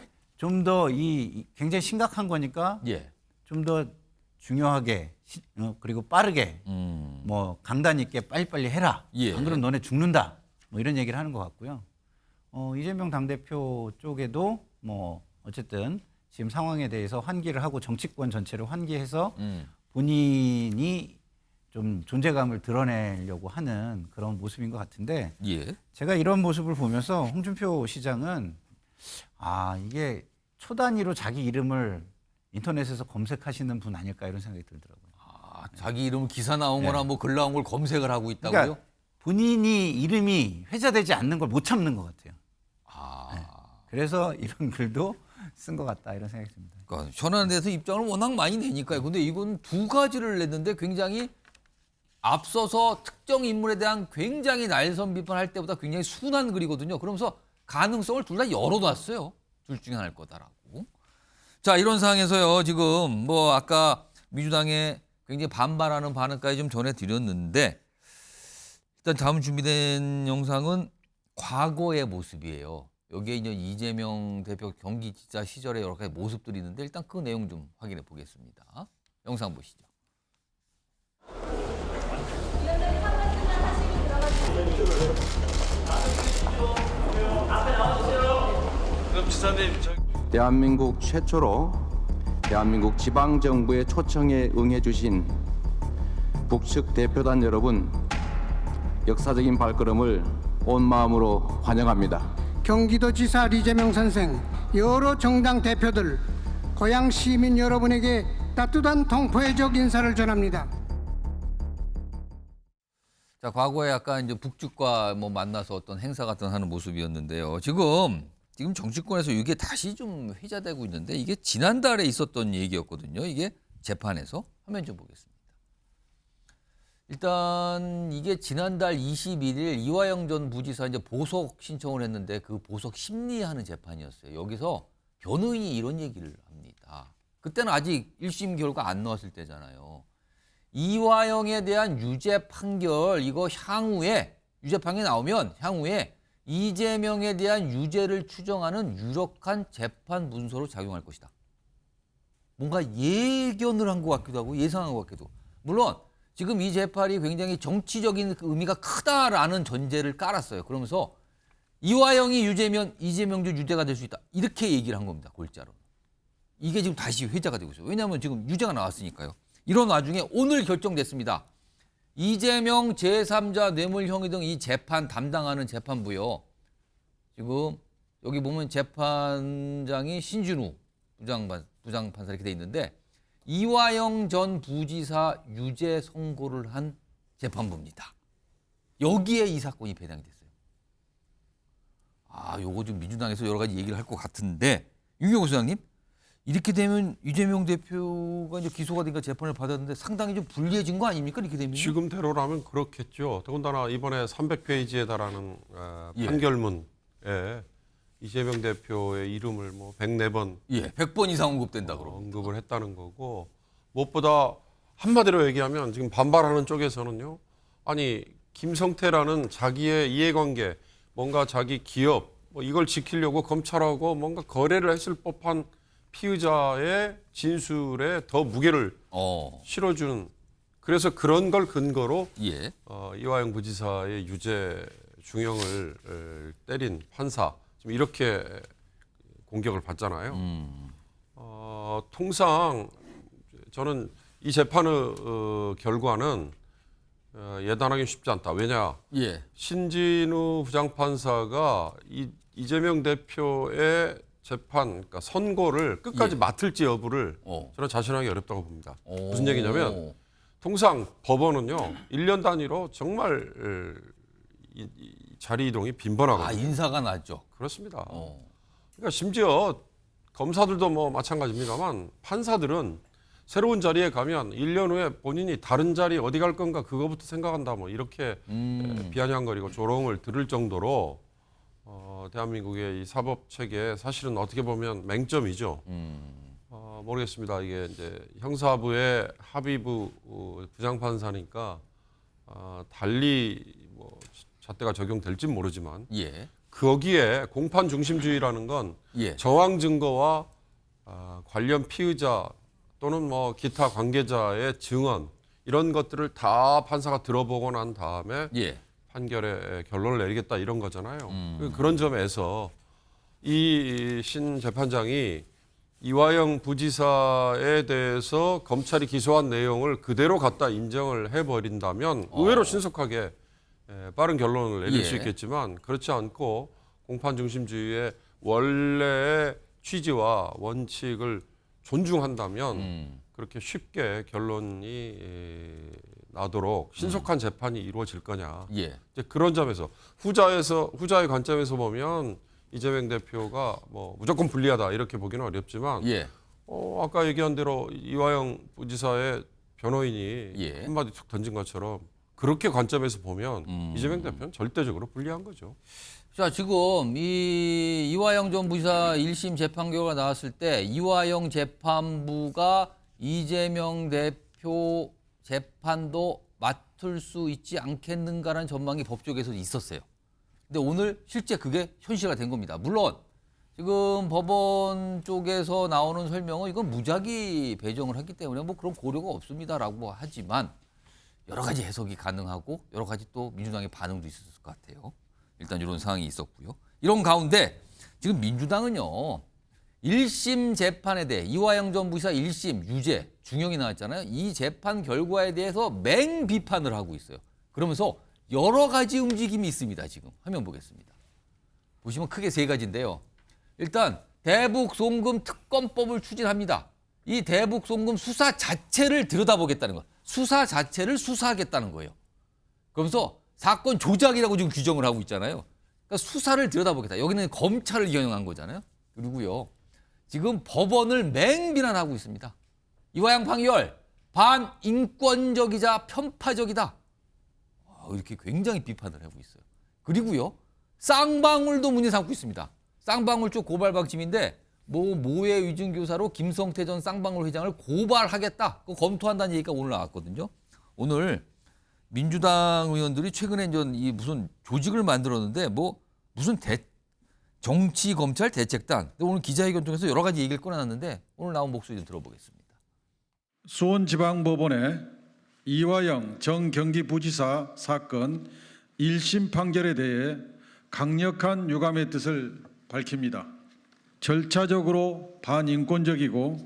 더 이 굉장히 심각한 거니까 좀 더 중요하게 그리고 빠르게 뭐 강단 있게 빨리빨리 해라. 안 그러면 너네 죽는다. 뭐 이런 얘기를 하는 것 같고요. 이재명 당대표 쪽에도 뭐 어쨌든 지금 상황에 대해서 환기를 하고 정치권 전체를 환기해서 본인이 좀 존재감을 드러내려고 하는 그런 모습인 것 같은데 제가 이런 모습을 보면서 홍준표 시장은 이게 초 단위로 자기 이름을 인터넷에서 검색하시는 분 아닐까 이런 생각이 들더라고요. 자기 이름 기사 나온 거나 뭐 글 나온 걸 검색을 하고 있다고요? 그러니까 본인이 이름이 회자되지 않는 걸 못 참는 것 같아요. 그래서 이런 글도 쓴 것 같다 이런 생각이 듭니다. 그러니까 현안에 대해서 입장을 워낙 많이 내니까요. 근데 이건 두 가지를 냈는데 굉장히 앞서서 특정 인물에 대한 굉장히 날선 비판할 때보다 굉장히 순한 글이거든요. 그러면서 가능성을 둘 다 열어놨어요. 둘 중에 하나일 거다라고. 자, 이런 상황에서요. 지금 뭐 아까 민주당에 굉장히 반발하는 반응까지 좀 전해드렸는데 일단 다음 준비된 영상은 과거의 모습이에요. 여기에 이제 이재명 대표 경기지사 시절의 여러 가지 모습들이 있는데 일단 그 내용 좀 확인해 보겠습니다. 영상 보시죠. 그럼 지사님 대한민국 최초로 대한민국 지방정부의 초청에 응해주신 북측 대표단 여러분, 역사적인 발걸음을 온 마음으로 환영합니다. 경기도지사 이재명 선생, 여러 정당 대표들, 고향 시민 여러분에게 따뜻한 동포애적 인사를 전합니다. 자, 과거에 약간 이제 북측과 뭐 만나서 어떤 행사 같은 하는 모습이었는데요. 지금 정치권에서 이게 다시 좀 회자되고 있는데 이게 지난달에 있었던 얘기였거든요. 이게 재판에서 화면 좀 보겠습니다. 일단 이게 지난달 21일 이화영 전 부지사 이제 보석 신청을 했는데 그 보석 심리하는 재판이었어요. 여기서 변호인이 이런 얘기를 합니다. 그때는 아직 1심 결과 안 나왔을 때잖아요. 이화영에 대한 유죄 판결 이거 향후에 유죄 판결이 나오면 향후에 이재명에 대한 유죄를 추정하는 유력한 재판 문서로 작용할 것이다. 뭔가 예견을 한 것 같기도 하고 예상한 것 같기도. 물론 지금 이 재판이 굉장히 정치적인 의미가 크다라는 전제를 깔았어요. 그러면서 이화영이 유죄면 이재명도 유죄가 될 수 있다. 이렇게 얘기를 한 겁니다. 골자로. 이게 지금 다시 회자가 되고 있어요. 왜냐하면 지금 유죄가 나왔으니까요. 이런 와중에 오늘 결정됐습니다. 이재명 제3자 뇌물형의 등 이 재판 담당하는 재판부요. 지금 여기 보면 재판장이 신준우 부장판사 이렇게 돼 있는데 이화영 전 부지사 유죄 선고를 한 재판부입니다. 여기에 이 사건이 배당이 됐어요. 요거 좀 민주당에서 여러 가지 얘기를 할 것 같은데 윤경호 소장님 이렇게 되면 이재명 대표가 이제 기소가 되니까 재판을 받았는데 상당히 좀 불리해진 거 아닙니까? 이렇게 되면 지금대로라면 그렇겠죠. 더군다나 이번에 300페이지에 달하는 판결문에 이재명 대표의 이름을 뭐 104번, 100번 이상 언급된다고 언급을 했다는 거고 무엇보다 한마디로 얘기하면 지금 반발하는 쪽에서는요. 아니 김성태라는 자기의 이해관계, 뭔가 자기 기업 뭐 이걸 지키려고 검찰하고 뭔가 거래를 했을 법한 피의자의 진술에 더 무게를 실어준 그래서 그런 걸 근거로 이화영 부지사의 유죄 중형을 때린 판사 지금 이렇게 공격을 받잖아요. 통상 저는 이 재판의 결과는 예단하기 쉽지 않다. 왜냐? 신진우 부장판사가 이재명 대표의 재판, 그러니까 선고를 끝까지 맡을지 여부를 저는 자신하기 어렵다고 봅니다. 무슨 얘기냐면 통상 법원은요 1년 단위로 정말 이 자리 이동이 빈번하거든요. 인사가 나죠. 그렇습니다. 그러니까 심지어 검사들도 뭐 마찬가지입니다만 판사들은 새로운 자리에 가면 1년 후에 본인이 다른 자리 어디 갈 건가 그거부터 생각한다 뭐 이렇게 비아냥거리고 조롱을 들을 정도로 대한민국의 이 사법 체계 사실은 어떻게 보면 맹점이죠. 모르겠습니다. 이게 이제 형사부의 합의부 부장판사니까 달리 뭐 잣대가 적용될진 모르지만 예. 거기에 공판 중심주의라는 건 예. 정황 증거와 관련 피의자 또는 뭐 기타 관계자의 증언 이런 것들을 다 판사가 들어보고 난 다음에 예. 판결에 결론을 내리겠다 이런 거잖아요. 그런 점에서 이 신 재판장이 이화영 부지사에 대해서 검찰이 기소한 내용을 그대로 갖다 인정을 해버린다면 의외로 신속하게 빠른 결론을 내릴 수 있겠지만 그렇지 않고 공판 중심주의의 원래의 취지와 원칙을 존중한다면 그렇게 쉽게 결론이 나도록 신속한 재판이 이루어질 거냐. 이제 그런 점에서 후자의 관점에서 보면 이재명 대표가 뭐 무조건 불리하다 이렇게 보기는 어렵지만 아까 얘기한 대로 이화영 부지사의 변호인이 한마디 툭 던진 것처럼 그렇게 관점에서 보면 이재명 대표는 절대적으로 불리한 거죠. 자, 지금 이화영 전 부지사 1심 재판 결과가 나왔을 때 이화영 재판부가 이재명 대표 재판도 맡을 수 있지 않겠는가라는 전망이 법조계에서 있었어요. 근데 오늘 실제 그게 현실화 된 겁니다. 물론 지금 법원 쪽에서 나오는 설명은 이건 무작위 배정을 했기 때문에 뭐 그런 고려가 없습니다라고 하지만 여러 가지 해석이 가능하고 여러 가지 또 민주당의 반응도 있었을 것 같아요. 일단 이런 상황이 있었고요. 이런 가운데 지금 민주당은요. 1심 재판에 대해 이화영 전 부지사 1심 유죄, 중형이 나왔잖아요. 이 재판 결과에 대해서 맹비판을 하고 있어요. 그러면서 여러 가지 움직임이 있습니다. 지금 화면 보겠습니다. 보시면 크게 세 가지인데요. 일단 대북 송금 특검법을 추진합니다. 이 대북 송금 수사 자체를 들여다보겠다는 거. 수사 자체를 수사하겠다는 거예요. 그러면서 사건 조작이라고 지금 규정을 하고 있잖아요. 그러니까 수사를 들여다보겠다. 여기는 검찰을 겨냥한 거잖아요. 그리고요. 지금 법원을 맹비난하고 있습니다. 이화영 판결 반인권적이자 편파적이다. 이렇게 굉장히 비판을 하고 있어요. 그리고요. 쌍방울도 문제 삼고 있습니다. 쌍방울 쪽 고발 방침인데 모해 위증교사로 김성태 전 쌍방울 회장을 고발하겠다. 그거 검토한다는 얘기가 오늘 나왔거든요. 오늘 민주당 의원들이 최근에 이 무슨 조직을 만들었는데 무슨 정치 검찰 대책단. 오늘 기자회견 통해서 여러 가지 얘기를 꺼내놨는데 오늘 나온 목소리 좀 들어보겠습니다. 수원지방법원의 이화영 전 경기부지사 사건 1심 판결에 대해 강력한 유감의 뜻을 밝힙니다. 절차적으로 반인권적이고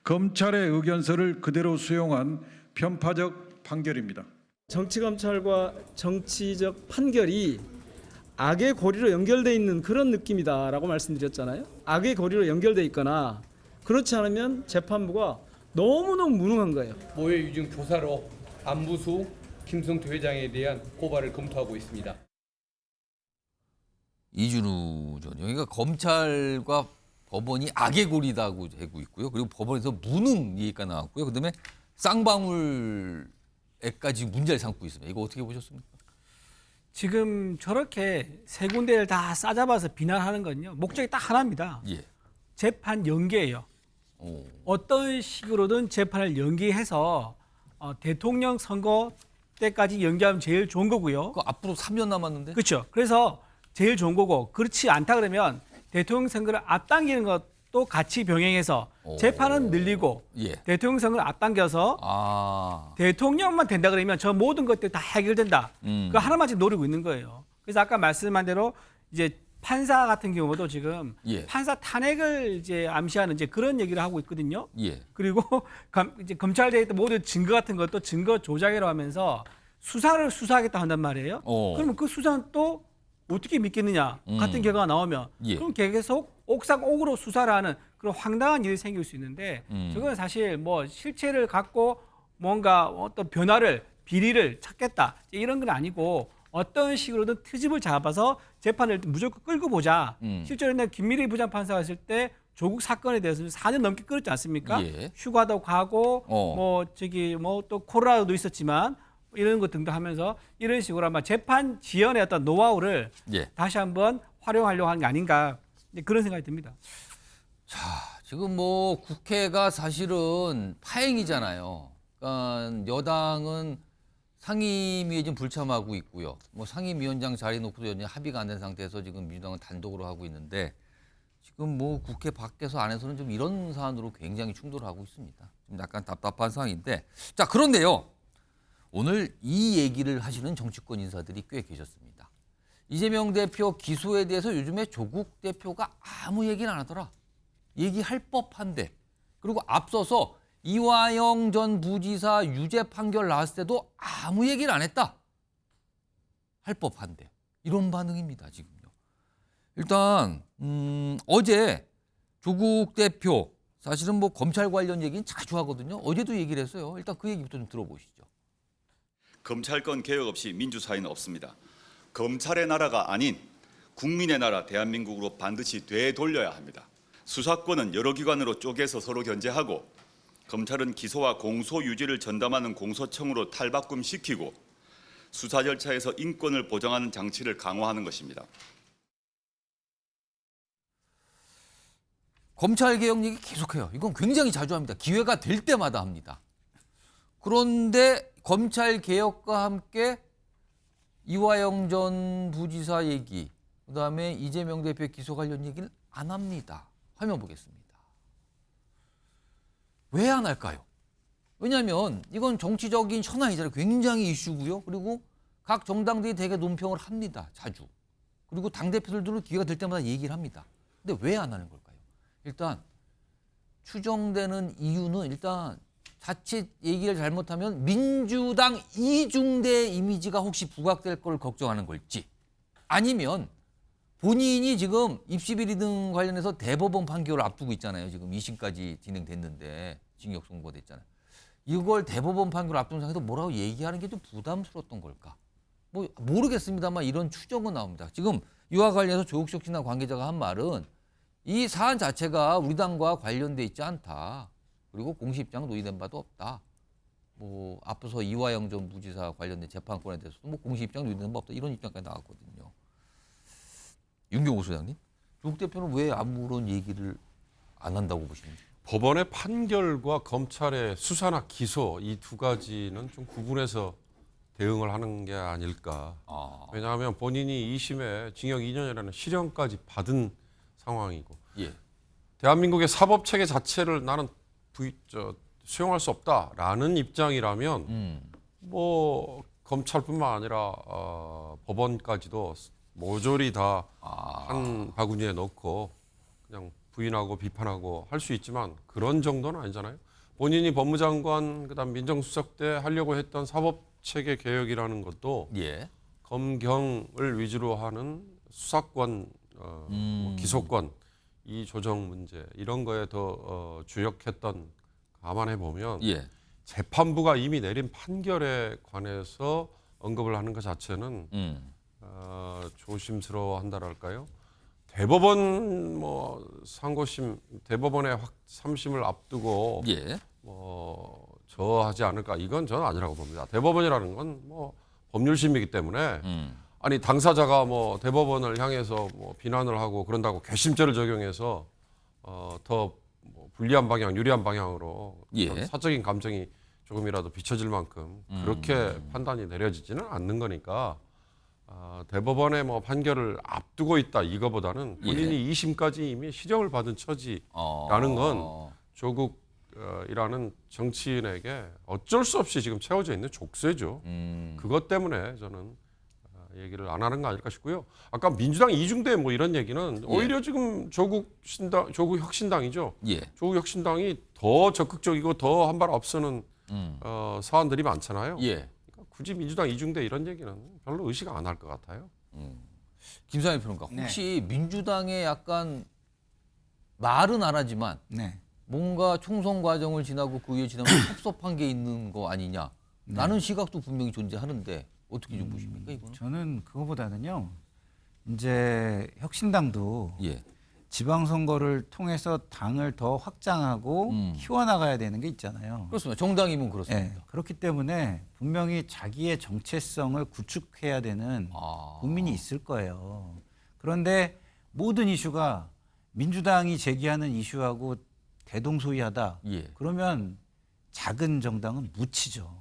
검찰의 의견서를 그대로 수용한 편파적 판결입니다. 정치검찰과 정치적 판결이 악의 고리로 연결되어 있는 그런 느낌이다라고 말씀드렸잖아요. 악의 고리로 연결되어 있거나 그렇지 않으면 재판부가 너무너무 무능한 거예요. 모해 위증 교사로 안부수 김성태 회장에 대한 고발을 검토하고 있습니다. 이준우 전 여기가 검찰과 법원이 악의 고리다고 하고 있고요. 그리고 법원에서 무능 얘기가 나왔고요. 그다음에 쌍방울에까지 문제를 삼고 있습니다. 이거 어떻게 보셨습니까? 지금 저렇게 세 군데를 다 싸잡아서 비난하는 건요. 목적이 딱 하나입니다. 재판 연기예요. 어떤 식으로든 재판을 연기해서 대통령 선거 때까지 연기하면 제일 좋은 거고요. 앞으로 3년 남았는데? 그렇죠. 그래서 제일 좋은 거고 그렇지 않다 그러면 대통령 선거를 앞당기는 것도 같이 병행해서 재판은 늘리고 대통령 선거를 앞당겨서 대통령만 된다 그러면 저 모든 것들이 다 해결된다. 그 하나만 지금 노리고 있는 거예요. 그래서 아까 말씀한 대로 이제 판사 같은 경우도 지금 판사 탄핵을 이제 암시하는 이제 그런 얘기를 하고 있거든요. 그리고 이제 검찰대에 있던 모든 증거 같은 것도 증거 조작이라고 하면서 수사를 수사하겠다 한단 말이에요. 그러면 그 수사는 또 어떻게 믿겠느냐 같은 결과가 나오면 그럼 계속 옥상옥으로 수사를 하는 그런 황당한 일이 생길 수 있는데 저건 사실 뭐 실체를 갖고 뭔가 어떤 변화를 비리를 찾겠다 이런 건 아니고 어떤 식으로든 트집을 잡아서 재판을 무조건 끌고 보자. 실제로 김미래 부장판사가 있을 때 조국 사건에 대해서 4년 넘게 끌었지 않습니까? 예. 휴가도 가고 뭐 또 코로나도 있었지만 이런 것 등등 하면서 이런 식으로 아마 재판 지연의 어떤 노하우를 다시 한번 활용하려고 하는 게 아닌가 그런 생각이 듭니다. 자, 지금 뭐 국회가 사실은 파행이잖아요. 그러니까 여당은 상임위에 지금 불참하고 있고요. 뭐 상임위원장 자리 놓고도 연이 합의가 안 된 상태에서 지금 민주당은 단독으로 하고 있는데 지금 뭐 국회 밖에서 안에서는 좀 이런 사안으로 굉장히 충돌하고 있습니다. 좀 약간 답답한 상황인데 자, 그런데요. 오늘 이 얘기를 하시는 정치권 인사들이 꽤 계셨습니다. 이재명 대표 기소에 대해서 요즘에 조국 대표가 아무 얘기는 안 하더라. 얘기할 법한데. 그리고 앞서서 이화영 전 부지사 유죄 판결 나왔을 때도 아무 얘기를 안 했다. 할 법한데. 이런 반응입니다, 지금요. 일단 어제 조국 대표 사실은 뭐 검찰 관련 얘기는 자주 하거든요. 어제도 얘기를 했어요. 일단 그 얘기부터 좀 들어보시죠. 검찰권 개혁 없이 민주사회는 없습니다. 검찰의 나라가 아닌 국민의 나라 대한민국으로 반드시 되돌려야 합니다. 수사권은 여러 기관으로 쪼개서 서로 견제하고 검찰은 기소와 공소 유지를 전담하는 공소청으로 탈바꿈시키고 수사 절차에서 인권을 보장하는 장치를 강화하는 것입니다. 검찰 개혁 얘기 계속해요. 이건 굉장히 자주 합니다. 기회가 될 때마다 합니다. 그런데 검찰 개혁과 함께 이화영 전 부지사 얘기, 그다음에 이재명 대표 기소 관련 얘기는 안 합니다. 화면 보겠습니다. 왜 안 할까요? 왜냐하면 이건 정치적인 현안이잖아요. 굉장히 이슈고요. 그리고 각 정당들이 되게 논평을 합니다. 자주. 그리고 당대표들도 기회가 될 때마다 얘기를 합니다. 근데 왜 안 하는 걸까요? 일단 추정되는 이유는 일단 자칫 얘기를 잘못하면 민주당 이중대 이미지가 혹시 부각될 걸 걱정하는 걸지 아니면 본인이 지금 입시비리 등 관련해서 대법원 판결을 앞두고 있잖아요. 지금 2심까지 진행됐는데 징역 선고됐잖아요. 이걸 대법원 판결을 앞둔 상태에서 뭐라고 얘기하는 게 좀 부담스러웠던 걸까? 뭐 모르겠습니다만 이런 추정은 나옵니다. 지금 이와 관련해서 조국혁신당 관계자가 한 말은 이 사안 자체가 우리 당과 관련돼 있지 않다. 그리고 공식 입장은 논의된 바도 없다. 뭐 앞서서 이화영 전 부지사 관련된 재판권에 대해서도 뭐 공식 입장 논의된 바 없다. 이런 입장까지 나왔거든요. 윤경호 소장님, 조국 대표는 왜 아무런 얘기를 안 한다고 보십니까? 법원의 판결과 검찰의 수사나 기소 이 두 가지는 좀 구분해서 대응을 하는 게 아닐까. 왜냐하면 본인이 2심에 징역 2년이라는 실형까지 받은 상황이고 대한민국의 사법체계 자체를 나는 수용할 수 없다라는 입장이라면 뭐 검찰뿐만 아니라 법원까지도 모조리 다 한 바구니에 넣고 그냥 부인하고 비판하고 할 수 있지만 그런 정도는 아니잖아요. 본인이 법무장관 그다음 민정수석 때 하려고 했던 사법체계 개혁이라는 것도 검경을 위주로 하는 수사권, 뭐 기소권 이 조정 문제 이런 거에 더 주력했던 감안해 보면 재판부가 이미 내린 판결에 관해서 언급을 하는 것 자체는 조심스러워한다랄까요? 대법원 뭐 상고심 대법원의 3심을 앞두고 뭐 저하지 않을까 이건 저는 아니라고 봅니다. 대법원이라는 건 뭐 법률심이기 때문에 아니 당사자가 뭐 대법원을 향해서 뭐 비난을 하고 그런다고 괘씸죄를 적용해서 더 뭐 불리한 방향, 유리한 방향으로 사적인 감정이 조금이라도 비춰질 만큼 그렇게 판단이 내려지지는 않는 거니까 대법원의 뭐 판결을 앞두고 있다 이거보다는 본인이 2심까지 이미 실형을 받은 처지라는 건 조국이라는 정치인에게 어쩔 수 없이 지금 채워져 있는 족쇄죠. 그것 때문에 저는 얘기를 안 하는 거 아닐까 싶고요. 아까 민주당 이중대 뭐 이런 얘기는 오히려 지금 조국혁신당이죠. 조국혁신당이 더 적극적이고 더 한 발 앞서는 사안들이 많잖아요. 그러니까 굳이 민주당 이중대 이런 얘기는 별로 의식 안 할 것 같아요. 김상현 평론가, 혹시 민주당의 약간 말은 안 하지만 뭔가 총선 과정을 지나고 그 위에 지나면 섭섭한 게 있는 거 아니냐? 라는 시각도 분명히 존재하는데 어떻게 좀 보십니까 이거는? 저는 그거보다는요. 이제 혁신당도 지방선거를 통해서 당을 더 확장하고 키워나가야 되는 게 있잖아요. 그렇습니다. 정당이면 그렇습니다. 네, 그렇기 때문에 분명히 자기의 정체성을 구축해야 되는 국민이 있을 거예요. 그런데 모든 이슈가 민주당이 제기하는 이슈하고 대동소이하다. 그러면 작은 정당은 묻히죠.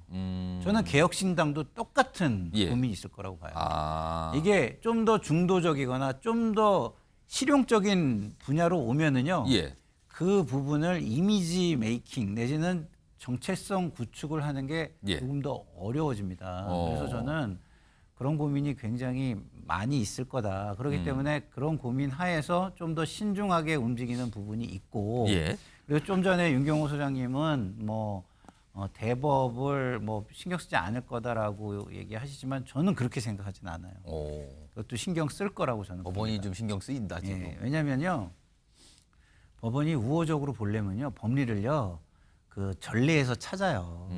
저는 개혁신당도 똑같은 고민이 있을 거라고 봐요. 이게 좀 더 중도적이거나 좀 더 실용적인 분야로 오면은요. 그 부분을 이미지 메이킹 내지는 정체성 구축을 하는 게 조금 더 어려워집니다. 그래서 저는 그런 고민이 굉장히 많이 있을 거다. 그렇기 때문에 그런 고민 하에서 좀 더 신중하게 움직이는 부분이 있고 그리고 좀 전에 윤경호 소장님은 뭐 대법을 뭐 신경 쓰지 않을 거다라고 얘기하시지만 저는 그렇게 생각하진 않아요. 그것도 신경 쓸 거라고 저는 법원이 봅니다. 좀 신경 쓰인다 지금. 왜냐면요. 법원이 우호적으로 보려면요. 법리를요. 그 전례에서 찾아요.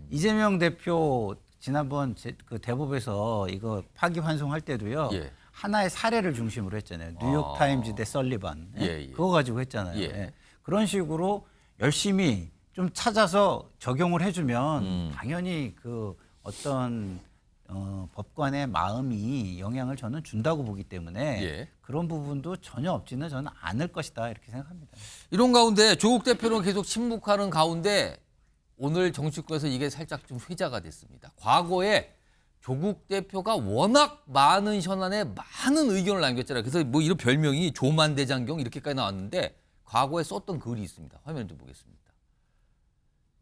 이재명 대표 지난번 그 대법에서 이거 파기환송할 때도요. 하나의 사례를 중심으로 했잖아요. 뉴욕 타임즈 대 설리반. 그거 가지고 했잖아요. 그런 식으로 열심히 좀 찾아서 적용을 해주면 당연히 그 어떤 법관의 마음이 영향을 저는 준다고 보기 때문에 그런 부분도 전혀 없지는 저는 않을 것이다 이렇게 생각합니다. 이런 가운데 조국 대표는 계속 침묵하는 가운데 오늘 정치권에서 이게 살짝 좀 회자가 됐습니다. 과거에 조국 대표가 워낙 많은 현안에 많은 의견을 남겼잖아요. 그래서 뭐 이런 별명이 조만대장경 이렇게까지 나왔는데 과거에 썼던 글이 있습니다. 화면 좀 보겠습니다.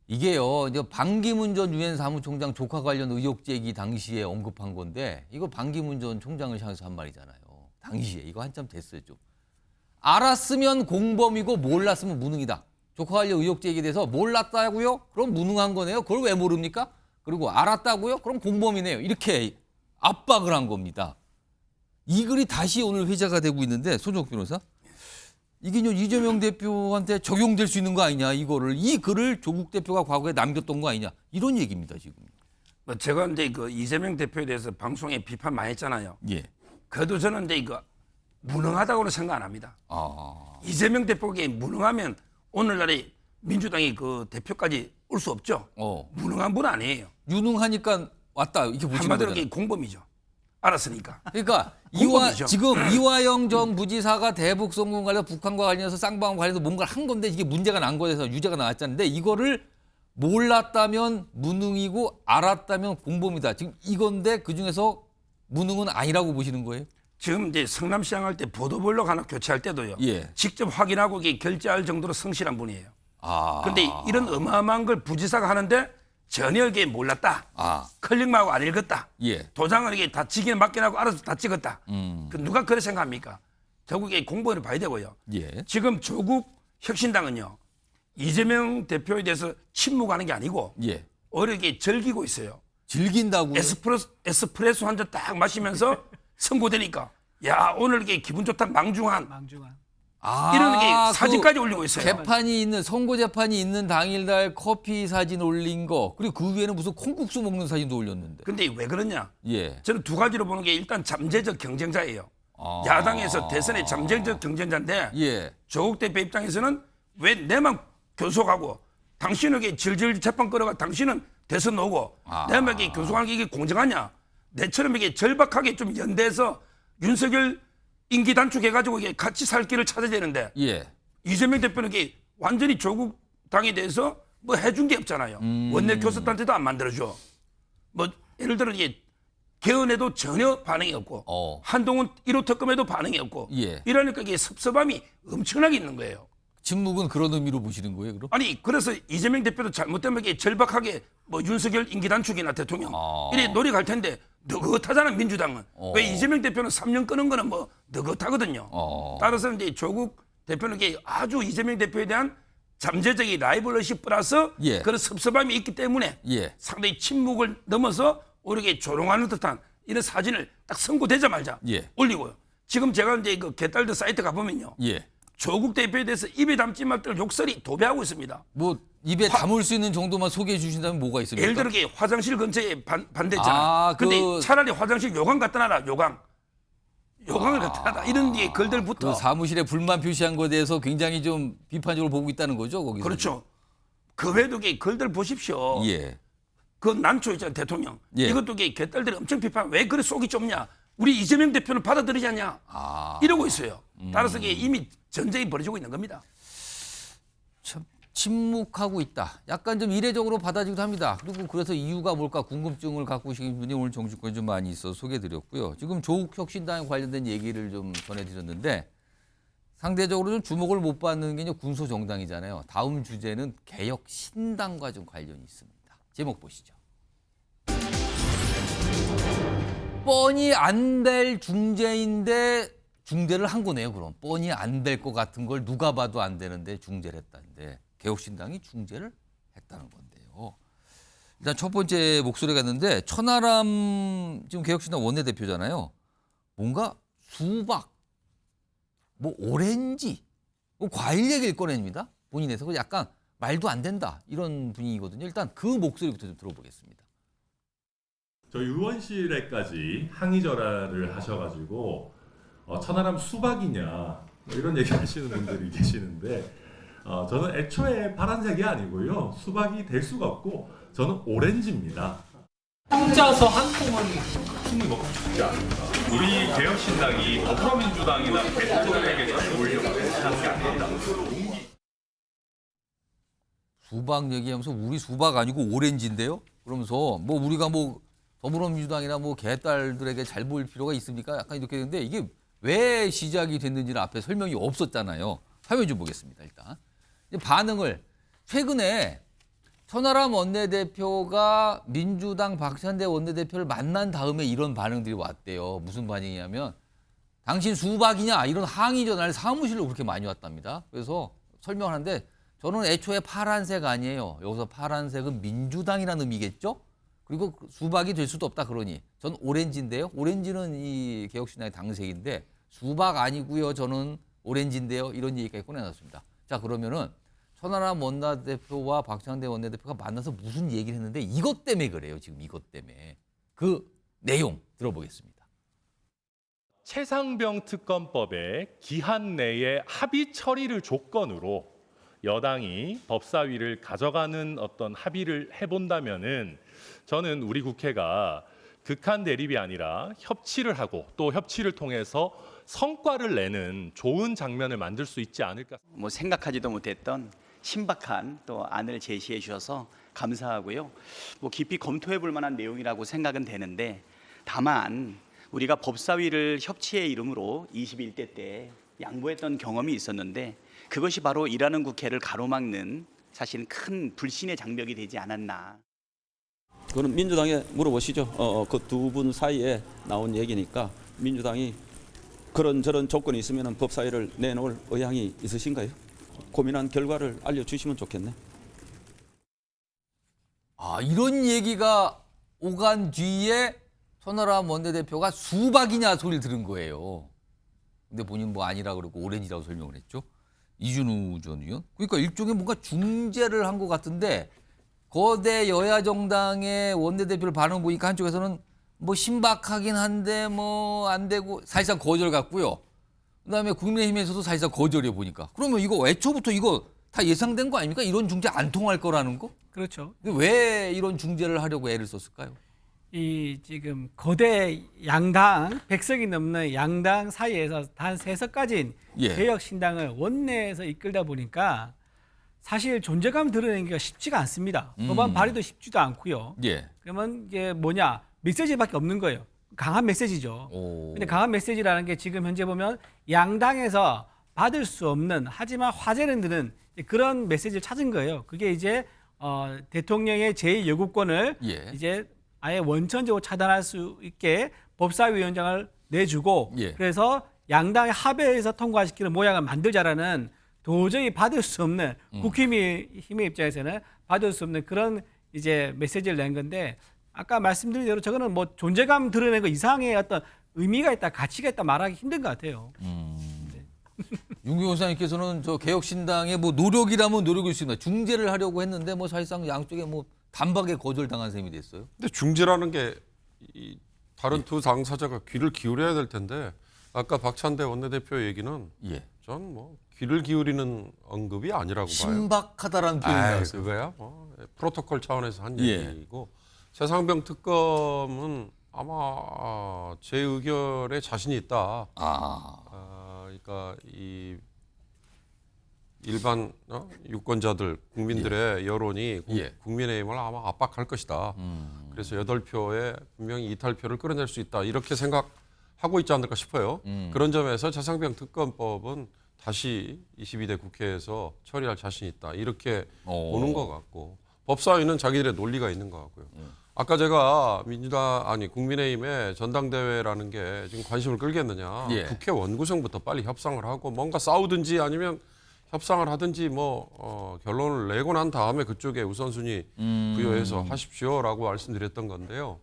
이게요, 이제 반기문 전 유엔 사무총장 조카 관련 의혹 제기 당시에 언급한 건데 이거 반기문 전 총장을 향해서 한 말이잖아요. 당시에 이거 한참 됐어요, 좀. 알았으면 공범이고 몰랐으면 무능이다. 조카 관련 의혹 제기에 대해서 몰랐다고요? 그럼 무능한 거네요. 그걸 왜 모릅니까? 그리고 알았다고요? 그럼 공범이네요. 이렇게 압박을 한 겁니다. 이 글이 다시 오늘 회자가 되고 있는데 손정욱 변호사. 이게 이재명 대표한테 적용될 수 있는 거 아니냐 이거를 이 글을 조국 대표가 과거에 남겼던 거 아니냐 이런 얘기입니다 지금. 뭐 제가 이제 그 이재명 대표에 대해서 방송에 비판 많이 했잖아요. 그래도 저는 이제 이거 무능하다고는 생각 안 합니다. 이재명 대표가 무능하면 오늘날에 민주당이 그 대표까지 올 수 없죠. 무능한 분 아니에요. 유능하니까 왔다 이렇게 보시는 한마디로 거잖아요. 공범이죠. 알았으니까. 그러니까 공범이죠. 지금 이화영 전 부지사가 대북 송금 관련 북한과 관련해서 쌍방울 관련해서 뭔가를 한 건데 이게 문제가 난 거에서 유죄가 나왔잖는데 이거를 몰랐다면 무능이고 알았다면 공범이다. 지금 이건데 그중에서 무능은 아니라고 보시는 거예요? 지금 이제 성남시장 할 때 보도블록 하나 교체할 때도요. 직접 확인하고 이게 결제할 정도로 성실한 분이에요. 그런데 이런 어마어마한 걸 부지사가 하는데 전혀 이게 몰랐다. 클릭하고 안 읽었다. 도장을 이게 다 지기는 맡겨놓고 알아서 다 찍었다. 그 누가 그렇게 생각합니까? 결국에 공범을 봐야 되고요. 지금 조국 혁신당은요. 이재명 대표에 대해서 침묵하는 게 아니고 오히려 이게 즐기고 있어요. 즐긴다고요? 에스프레소 한 잔 딱 마시면서 선고되니까 야 오늘 이게 기분 좋다 망중한. 이런 게 사진까지 올리고 있어요. 재판이 있는 선고 재판이 있는 당일날 커피 사진 올린 거 그리고 그 위에는 무슨 콩국수 먹는 사진도 올렸는데. 근데 왜 그러냐? 저는 두 가지로 보는 게 일단 잠재적 경쟁자예요. 야당에서 대선의 잠재적 경쟁자인데 조국 대표 입장에서는 왜 내만 교속하고 당신에게 질질 재판 끌어가 당신은 대선 오고 내만에게 교속하는 게 이게 공정하냐? 내처럼 이게 절박하게 좀 연대해서 윤석열 임기 단축해가지고 이게 같이 살 길을 찾아야 되는데 이재명 대표는 이게 완전히 조국 당에 대해서 뭐 해준 게 없잖아요. 원내 교섭단체도 안 만들어줘. 뭐 예를 들어 이게 개헌에도 전혀 반응이 없고 한동훈 1호 특검에도 반응이 없고 이러니까 이게 섭섭함이 엄청나게 있는 거예요. 침묵은 그런 의미로 보시는 거예요, 그럼? 아니 그래서 이재명 대표도 잘못되면 이게 절박하게 뭐 윤석열 임기 단축이나 대통령 이래 노력할 텐데 느긋하잖아 민주당은. 왜 이재명 대표는 3년 끄는 거는 뭐 느긋하거든요. 따라서 이제 조국 대표는 이게 아주 이재명 대표에 대한 잠재적인 라이벌러십 플러스 그런 섭섭함이 있기 때문에 상당히 침묵을 넘어서 오히려 조롱하는 듯한 이런 사진을 딱 선고되자마자 올리고요. 지금 제가 이제 그 개딸들 사이트 가보면요. 조국 대표에 대해서 입에 담지 말들 욕설이 도배하고 있습니다. 뭐 입에 담을 수 있는 정도만 소개해 주신다면 뭐가 있습니까? 예를 들어 화장실 근처에 반대잖아. 근데 차라리 화장실 요강 갖다 놔라. 요강을 갖다 놔라. 이런 게 글들 붙어. 그 사무실에 불만 표시한 것에 대해서 굉장히 좀 비판적으로 보고 있다는 거죠, 거기서. 그렇죠. 그 외에도 글들 보십시오. 예. 그 난초 있잖아요, 대통령. 예. 이것도 개딸들이 엄청 비판. 왜 그래 속이 좁냐? 우리 이재명 대표는 받아들이지 않냐? 이러고 있어요. 따라서 이미 전쟁이 벌어지고 있는 겁니다. 참 침묵하고 있다. 약간 좀 이례적으로 받아지기도 합니다. 그리고 그래서 이유가 뭘까 궁금증을 갖고 계신 분이 오늘 정치권에 좀 많이 있어서 소개해드렸고요. 지금 조국 혁신당에 관련된 얘기를 좀 전해드렸는데 상대적으로 좀 주목을 못 받는 게 이제 군소정당이잖아요. 다음 주제는 개혁신당과 좀 관련이 있습니다. 제목 보시죠. 뻔히 안 될 중재인데 중재를 한 거네요. 그럼 뻔히 안 될 것 같은 걸 누가 봐도 안 되는데 중재를 했다는데 개혁신당이 중재를 했다는 건데요. 일단 첫 번째 목소리가 있는데 천하람 지금 개혁신당 원내대표잖아요. 뭔가 수박, 뭐 오렌지, 뭐 과일 얘기를 꺼냅니다. 본인에서 약간 말도 안 된다 이런 분위기거든요. 일단 그 목소리부터 좀 들어보겠습니다. 저희 의원실에까지 항의 전화를 하셔가지고 천하람 수박이냐 뭐 이런 얘기 하시는 분들이 계시는데 저는 애초에 파란색이 아니고요. 수박이 될 수가 없고 저는 오렌지입니다. 혼자서 한 통은 충분히 먹고 싶지 않습니다. 우리 개혁신당이 더불어민주당이나 대통령에게 잘 보이려고 하는 게 아닙니다. 수박 얘기하면서 우리 수박 아니고 오렌지인데요? 그러면서 뭐 우리가 뭐 더불어민주당이나 뭐 개딸들에게 잘 보일 필요가 있습니까? 약간 이렇게 했는데 이게 왜 시작이 됐는지는 앞에 설명이 없었잖아요. 화면 좀 보겠습니다. 일단 반응을 최근에 천하람 원내대표가 민주당 박찬대 원내대표를 만난 다음에 이런 반응들이 왔대요. 무슨 반응이냐면 당신 수박이냐 이런 항의 전화를 사무실로 그렇게 많이 왔답니다. 그래서 설명하는데 저는 애초에 파란색 아니에요. 여기서 파란색은 민주당이라는 의미겠죠? 그리고 수박이 될 수도 없다 그러니 전 오렌지인데요. 오렌지는 이 개혁신당의 당색인데 수박 아니고요. 저는 오렌지인데요. 이런 얘기까지 꺼내놨습니다. 자 그러면은 천하람 원내대표와 박찬대 원내대표가 만나서 무슨 얘기를 했는데 이것 때문에 그래요. 지금 이것 때문에. 그 내용 들어보겠습니다. 최상병 특검법의 기한 내에 합의 처리를 조건으로 여당이 법사위를 가져가는 어떤 합의를 해본다면은 저는 우리 국회가 극한 대립이 아니라 협치를 하고 또 협치를 통해서 성과를 내는 좋은 장면을 만들 수 있지 않을까. 뭐 생각하지도 못했던 신박한 또 안을 제시해 주셔서 감사하고요. 뭐 깊이 검토해 볼 만한 내용이라고 생각은 되는데 다만 우리가 법사위를 협치의 이름으로 21대 때 양보했던 경험이 있었는데 그것이 바로 일하는 국회를 가로막는 사실은 큰 불신의 장벽이 되지 않았나. 그거는 민주당에 물어보시죠. 그 두 분 사이에 나온 얘기니까 민주당이 그런저런 조건이 있으면 법사위를 내놓을 의향이 있으신가요? 고민한 결과를 알려주시면 좋겠네. 이런 얘기가 오간 뒤에 천하람 원내대표가 수박이냐 소리를 들은 거예요. 근데 본인 뭐 아니라 그러고 오렌지라고 설명을 했죠. 이준우 전 의원. 그러니까 일종의 뭔가 중재를 한 것 같은데 거대 여야 정당의 원내대표를 반응 보니까 한쪽에서는 뭐 신박하긴 한데 뭐 안 되고 사실상 거절 같고요. 그다음에 국민의힘에서도 사실상 거절해 보니까. 그러면 이거 애초부터 이거 다 예상된 거 아닙니까? 이런 중재 안 통할 거라는 거? 그렇죠. 왜 이런 중재를 하려고 애를 썼을까요? 이 지금 거대 양당 100석이 넘는 양당 사이에서 단 3석까지인 개혁신당을 원내에서 이끌다 보니까 사실 존재감 드러내기가 쉽지가 않습니다. 법안 발의도 쉽지도 않고요. 그러면 이게 뭐냐 메시지밖에 없는 거예요. 강한 메시지죠. 근데 강한 메시지라는 게 지금 현재 보면 양당에서 받을 수 없는 하지만 화제는 드는 그런 메시지를 찾은 거예요. 그게 이제 대통령의 제2요구권을 이제 아예 원천적으로 차단할 수 있게 법사위원장을 내주고 그래서 양당의 합의해서 통과시키는 모양을 만들자라는 도저히 받을 수 없는 국힘의 입장에서는 받을 수 없는 그런 이제 메시지를 낸 건데 아까 말씀드린 대로 저거는 뭐 존재감 드러낸 거 이상의 어떤 의미가 있다, 가치가 있다 말하기 힘든 것 같아요. 윤기호 사님께서는 저 개혁신당의 뭐 노력이라면 노력일 수 있나 중재를 하려고 했는데 뭐 사실상 양쪽에 뭐 단박에 거절당한 셈이 됐어요. 근데 중재라는 게 이 다른 두 당사자가 귀를 기울여야 될 텐데 아까 박찬대 원내대표 얘기는 전 뭐 귀를 기울이는 언급이 아니라고 봐요. 신박하다라는 표현이 나왔어요. 그거야 뭐 프로토콜 차원에서 한 얘기고 최상병 특검은 아마 제 의견에 자신이 있다. 그러니까 이 일반 유권자들 국민들의 여론이 국민의힘을 아마 압박할 것이다. 그래서 8표에 분명히 이탈표를 끌어낼 수 있다. 이렇게 생각하고 있지 않을까 싶어요. 그런 점에서 최상병 특검법은 다시 22대 국회에서 처리할 자신이 있다. 이렇게 보는 것 같고 법사위는 자기들의 논리가 있는 것 같고요. 아까 제가 국민의힘의 전당대회라는 게 지금 관심을 끌겠느냐. 국회 원구성부터 빨리 협상을 하고 뭔가 싸우든지 아니면 협상을 하든지 결론을 내고 난 다음에 그쪽에 우선순위 부여해서 하십시오라고 말씀드렸던 건데요.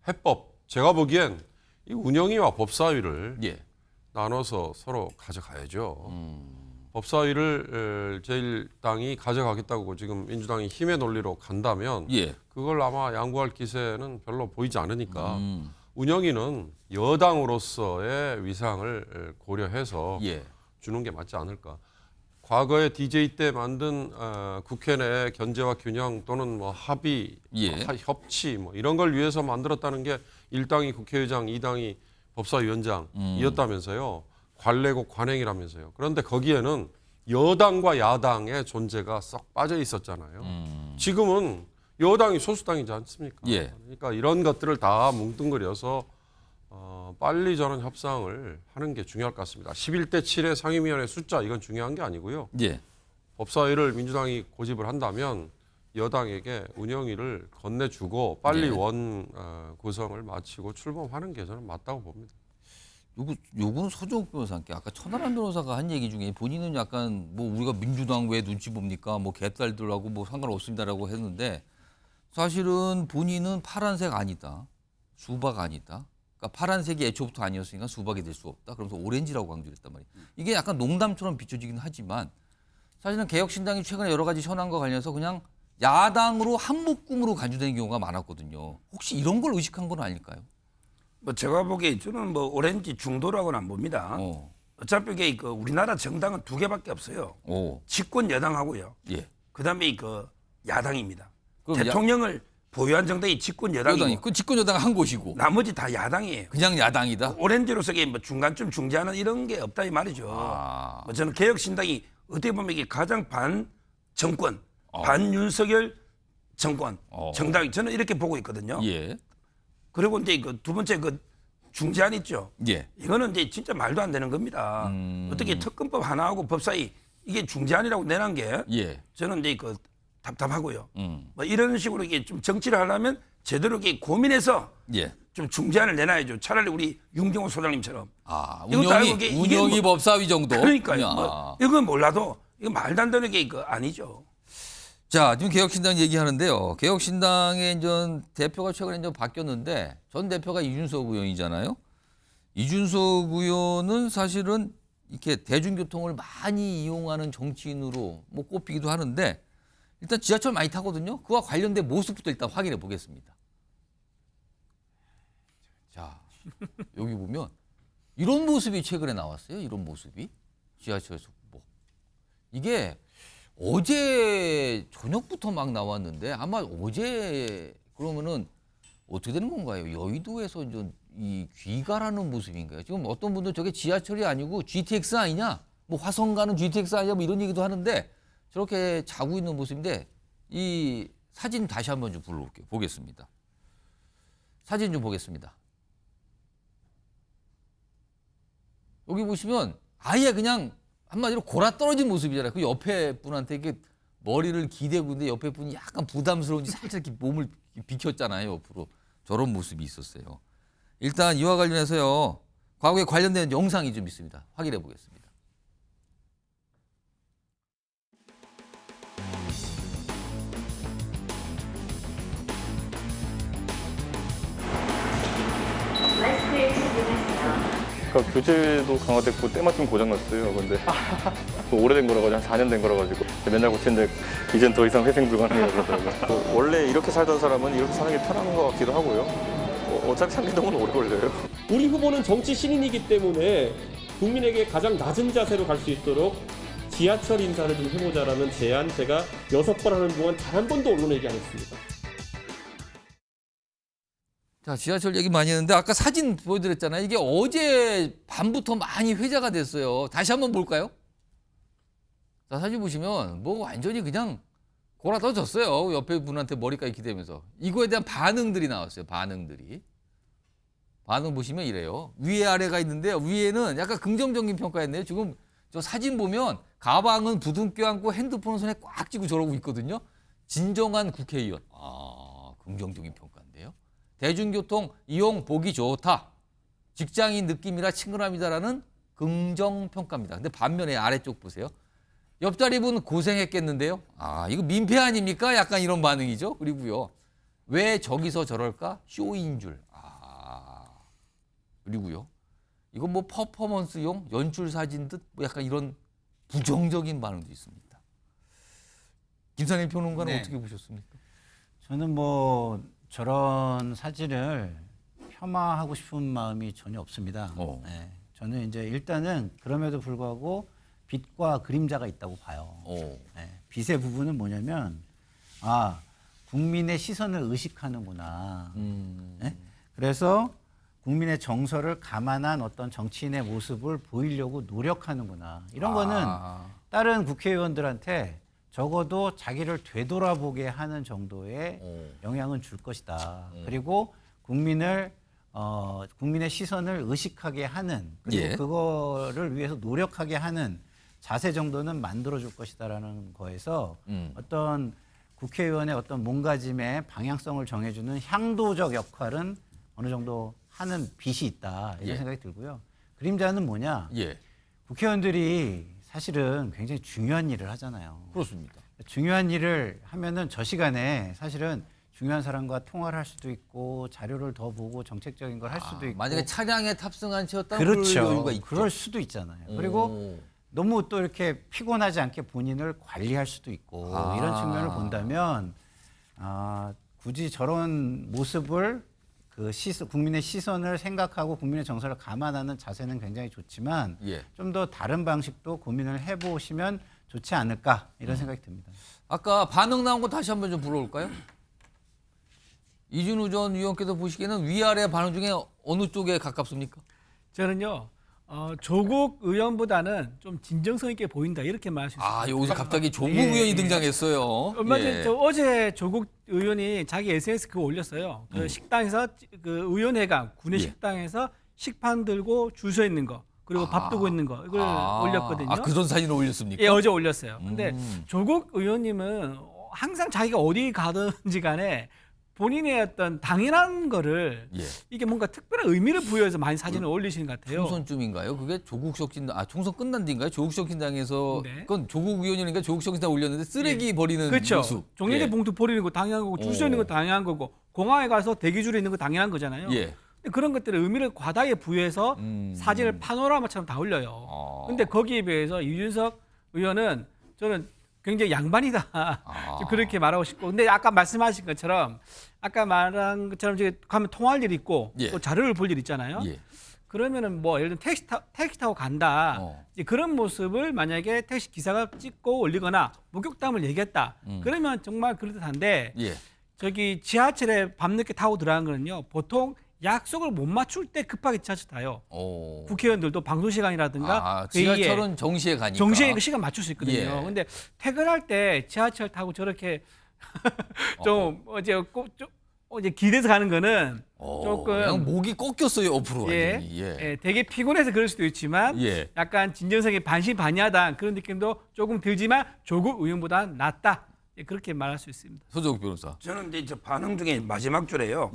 해법, 제가 보기엔 이 운영위와 법사위를 나눠서 서로 가져가야죠. 법사위를 제1당이 가져가겠다고 지금 민주당이 힘의 논리로 간다면 그걸 아마 양보할 기세는 별로 보이지 않으니까 운영위는 여당으로서의 위상을 고려해서 주는 게 맞지 않을까. 과거에 DJ 때 만든 국회 내 견제와 균형 또는 뭐 합의, 협치 이런 걸 위해서 만들었다는 게 1당이 국회의장, 2당이 법사위원장이었다면서요. 관례고 관행이라면서요. 그런데 거기에는 여당과 야당의 존재가 썩 빠져 있었잖아요. 지금은 여당이 소수당이지 않습니까? 그러니까 이런 것들을 다 뭉뚱그려서 빨리 저는 협상을 하는 게 중요할 것 같습니다. 11대 7의 상임위원회 숫자 이건 중요한 게 아니고요. 법사위를 민주당이 고집을 한다면 여당에게 운영위를 건네주고 빨리 원 구성을 마치고 출범하는 게 저는 맞다고 봅니다. 요건 서정욱 변호사께 아까 천하람 변호사가 한 얘기 중에 본인은 약간 뭐 우리가 민주당 왜 눈치 봅니까? 뭐 개딸들하고 뭐 상관없습니다라고 했는데 사실은 본인은 파란색 아니다. 수박 아니다. 그러니까 파란색이 애초부터 아니었으니까 수박이 될 수 없다. 그러면서 오렌지라고 강조를 했단 말이에요. 이게 약간 농담처럼 비춰지긴 하지만 사실은 개혁신당이 최근에 여러 가지 현안과 관련해서 그냥 야당으로 한묶음으로 간주되는 경우가 많았거든요. 혹시 이런 걸 의식한 건 아닐까요? 뭐 제가 보기에 저는 뭐 오렌지 중도라고는 안 봅니다. 어차피 이게 그 우리나라 정당은 2개밖에 없어요. 집권 여당하고요. 그다음에 그 야당입니다. 대통령을 보유한 정당이 집권 여당이고 그 집권 여당 한 곳이고 나머지 다 야당이에요. 그냥 야당이다. 오렌지로서 뭐 중간쯤 중재하는 이런 게 없다 이 말이죠. 뭐 저는 개혁신당이 어떻게 보면 이게 가장 반 정권, 반 윤석열 정권 정당이 저는 이렇게 보고 있거든요. 그리고 이제 그 두 번째 그 중재안 있죠. 이거는 이제 진짜 말도 안 되는 겁니다. 어떻게 특검법 하나하고 법사위 이게 중재안이라고 내놓은 게 저는 이제 그 답답하고요. 뭐 이런 식으로 이게 좀 정치를 하려면 제대로 이렇게 고민해서 좀 중재안을 내놔야죠. 차라리 우리 윤경호 소장님처럼. 운영이 법사위 정도. 그러니까요. 뭐 이건 몰라도 이거 말도 안 되는 게 이거 아니죠. 자, 지금 개혁신당 얘기하는데요. 개혁신당의 전 대표가 최근에 좀 바뀌었는데 전 대표가 이준석 의원이잖아요. 이준석 의원은 사실은 이렇게 대중교통을 많이 이용하는 정치인으로 뭐 꼽히기도 하는데 일단 지하철 많이 타거든요. 그와 관련된 모습부터 일단 확인해 보겠습니다. 자, 여기 보면 이런 모습이 최근에 나왔어요. 이런 모습이 지하철에서 뭐 이게 어제 저녁부터 막 나왔는데 아마 어제 그러면은 어떻게 되는 건가요? 여의도에서 이제 이 귀가라는 모습인가요? 지금 어떤 분들 저게 지하철이 아니고 GTX 아니냐? 뭐 화성 가는 GTX 아니냐? 뭐 이런 얘기도 하는데 저렇게 자고 있는 모습인데 이 사진 다시 한번 좀 불러올게요. 보겠습니다. 사진 좀 보겠습니다. 여기 보시면 아예 그냥 한마디로 골아 떨어진 모습이잖아요. 그 옆에 분한테 이렇게 머리를 기대고 있는데 옆에 분이 약간 부담스러운지 살짝 이렇게 몸을 비켰잖아요. 옆으로. 저런 모습이 있었어요. 일단 이와 관련해서요. 과거에 관련된 영상이 좀 있습니다. 확인해 보겠습니다. 마스크를 착용하세요. 그러니까 교체도 강화됐고 때마침 고장났어요. 근데 또 오래된 거라 가지고 한 4년 된 거라 가지고 맨날 고치는데 이젠 더 이상 회생 불가능이라고 그러더라고요. 원래 이렇게 살던 사람은 이렇게 사는 게 편한 것 같기도 하고요. 어차피 상기동은 오래 걸려요. 우리 후보는 정치 신인이기 때문에 국민에게 가장 낮은 자세로 갈 수 있도록 지하철 인사를 좀 해보자라는 제안 제가 6번 하는 동안 단 한 번도 언론에 얘기 안 했습니다. 자, 지하철 얘기 많이 했는데 아까 사진 보여드렸잖아요. 이게 어제 밤부터 많이 회자가 됐어요. 다시 한번 볼까요? 자, 사진 보시면 뭐 완전히 그냥 골아떨어졌어요. 옆에 분한테 머리까지 기대면서. 이거에 대한 반응들이 나왔어요. 반응들이. 반응 보시면 이래요. 위에 아래가 있는데요. 위에는 약간 긍정적인 평가였네요. 지금 저 사진 보면 가방은 부둥켜 안고 핸드폰을 손에 꽉 쥐고 저러고 있거든요. 진정한 국회의원. 아, 긍정적인 평가인데요. 대중교통 이용 보기 좋다. 직장인 느낌이라 친근합니다라는 긍정평가입니다. 근데 반면에 아래쪽 보세요. 옆자리 분 고생했겠는데요. 아, 이거 민폐 아닙니까? 약간 이런 반응이죠. 그리고요. 왜 저기서 저럴까? 쇼인 줄. 아, 그리고요. 이건 뭐 퍼포먼스용 연출 사진 듯 뭐 약간 이런 부정적인 반응도 있습니다. 김산일 평론가는 네. 어떻게 보셨습니까? 저는 뭐 저런 사진을 폄하하고 싶은 마음이 전혀 없습니다. 네. 저는 이제 일단은 그럼에도 불구하고 빛과 그림자가 있다고 봐요. 네. 빛의 부분은 뭐냐면 국민의 시선을 의식하는구나. 네? 그래서 국민의 정서를 감안한 어떤 정치인의 모습을 보이려고 노력하는구나. 이런 거는 다른 국회의원들한테 적어도 자기를 되돌아보게 하는 정도의 영향은 줄 것이다. 그리고 국민의 시선을 의식하게 하는 그리고 그거를 위해서 노력하게 하는 자세 정도는 만들어줄 것이다라는 거에서 어떤 국회의원의 어떤 몸가짐의 방향성을 정해주는 향도적 역할은 어느 정도 하는 빛이 있다 이런 생각이 들고요. 그림자는 뭐냐? 국회의원들이 사실은 굉장히 중요한 일을 하잖아요. 그렇습니다. 중요한 일을 하면은 저 시간에 사실은 중요한 사람과 통화를 할 수도 있고 자료를 더 보고 정책적인 걸 할 수도 있고 만약에 차량에 탑승한 채였다면 그렇죠. 그럴 여유가 있죠. 그럴 수도 있잖아요. 그리고 너무 또 이렇게 피곤하지 않게 본인을 관리할 수도 있고 이런 측면을 본다면 굳이 저런 모습을 국민의 시선을 생각하고 국민의 정서를 감안하는 자세는 굉장히 좋지만 좀 더 다른 방식도 고민을 해보시면 좋지 않을까 이런 생각이 듭니다. 아까 반응 나온 거 다시 한번 좀 불러올까요? 이준우 전 의원께서 보시기에는 위아래 반응 중에 어느 쪽에 가깝습니까? 저는요. 조국 의원보다는 좀 진정성 있게 보인다 이렇게 말할 수 있습니다. 여기서 갑자기 조국 의원이 등장했어요. 얼마 전에 어제 조국 의원이 자기 SNS 그거 올렸어요. 그 식당에서 그 의원회관 구내 식당에서 식판 들고 줄 서 있는 거 그리고 밥 두고 있는 거 이걸 올렸거든요. 그런 사진을 올렸습니까? 예, 어제 올렸어요. 근데 조국 의원님은 항상 자기가 어디 가든지 간에 본인의 어떤 당연한 거를 이게 뭔가 특별한 의미를 부여해서 많이 사진을 올리시는 것 같아요. 총선쯤인가요? 그게 조국혁신당, 총선 끝난 뒤인가요? 조국혁신당에서 그건 조국 의원이니까 조국혁신당 올렸는데 쓰레기 버리는 모습. 종이대 봉투 버리는 거 당연한 거고 줄 서 있는 거 당연한 거고 공항에 가서 대기줄에 있는 거 당연한 거잖아요. 근데 그런 것들을 의미를 과다하게 부여해서 사진을 파노라마처럼 다 올려요. 근데 거기에 비해서 이준석 의원은 저는 굉장히 양반이다. 그렇게 말하고 싶고. 근데 아까 말씀하신 것처럼 아까 말한 것처럼 이제 가면 통화할 일이 있고 또 자료를 볼 일 있잖아요. 그러면은 뭐 예를 들면 택시 타고 간다. 이제 그런 모습을 만약에 택시 기사가 찍고 올리거나 목격담을 얘기했다. 그러면 정말 그럴듯한데 저기 지하철에 밤늦게 타고 들어간 거는요. 보통 약속을 못 맞출 때 급하게 지하철 타요. 국회의원들도 방송 시간이라든가 지하철은 정시에 가니까. 정시에 그 시간 맞출 수 있거든요. 근데 퇴근할 때 지하철 타고 저렇게 좀 이제 기대서 가는 거는 조금 그냥 목이 꺾였어요 옆으로. 되게 피곤해서 그럴 수도 있지만 약간 진정성이 반신반의하다 그런 느낌도 조금 들지만 조국 의원보다 낫다 그렇게 말할 수 있습니다. 서정욱 변호사. 저는 이제 반응 중에 마지막 줄에요.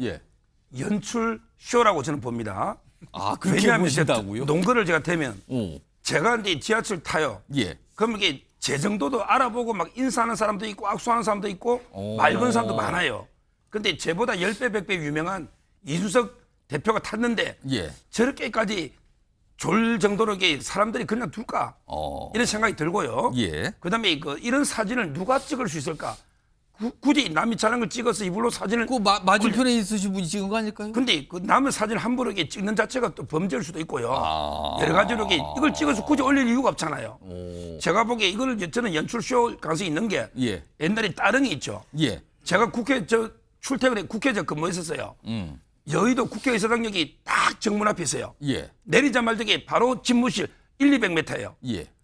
연출 쇼라고 저는 봅니다. 그렇게 보신다고요? 농거를 제가 대면 제가 이제 지하철 타요. 그럼 이게 제 정도도 알아보고 막 인사하는 사람도 있고 악수하는 사람도 있고 맑은 사람도 많아요. 근데 제보다 10배, 100배 유명한 이준석 대표가 탔는데 저렇게까지 졸 정도로 이게 사람들이 그냥 둘까? 이런 생각이 들고요. 예. 그다음에 이런 사진을 누가 찍을 수 있을까? 굳이 남이 저런 걸 찍어서 이불로 사진을 맞은편에 있으신 분이 찍은 거 아닐까요? 근데 그 남의 사진을 함부로 이렇게 찍는 자체가 또 범죄일 수도 있고요. 여러 가지로 이렇게 이걸 찍어서 굳이 올릴 이유가 없잖아요. 제가 보기에 이걸 저는 연출쇼 가능성이 있는 게 옛날에 따릉이 있죠. 제가 국회 출퇴근에 국회에서 근무했었어요. 여의도 국회의사당역이 딱 정문 앞에 있어요. 내리자마자 바로 집무실 200m예요.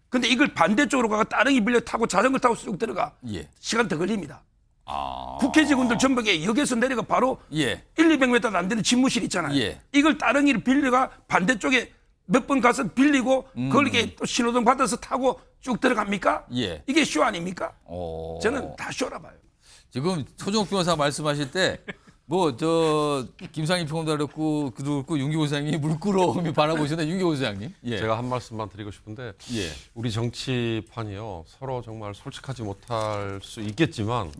근데 이걸 반대쪽으로 가서 따릉이 빌려 타고 자전거 타고 쑥 들어가 시간 더 걸립니다. 국회 직원들 전부 역에서 내려가 바로 200m도 안 되는 집무실 있잖아요. 이걸 따릉이를 빌려가 반대쪽에 몇 번 가서 빌리고 그걸 이렇게 또 신호등 받아서 타고 쭉 들어갑니까? 이게 쇼 아닙니까? 저는 다 쇼라 봐요. 지금 소정욱 변호사 말씀하실 때 김상희 평론가도 그렇고 윤기호 소장님이 물끄러미 바라보시는데 윤기호 소장님. 제가 한 말씀만 드리고 싶은데 우리 정치판이요 서로 정말 솔직하지 못할 수 있겠지만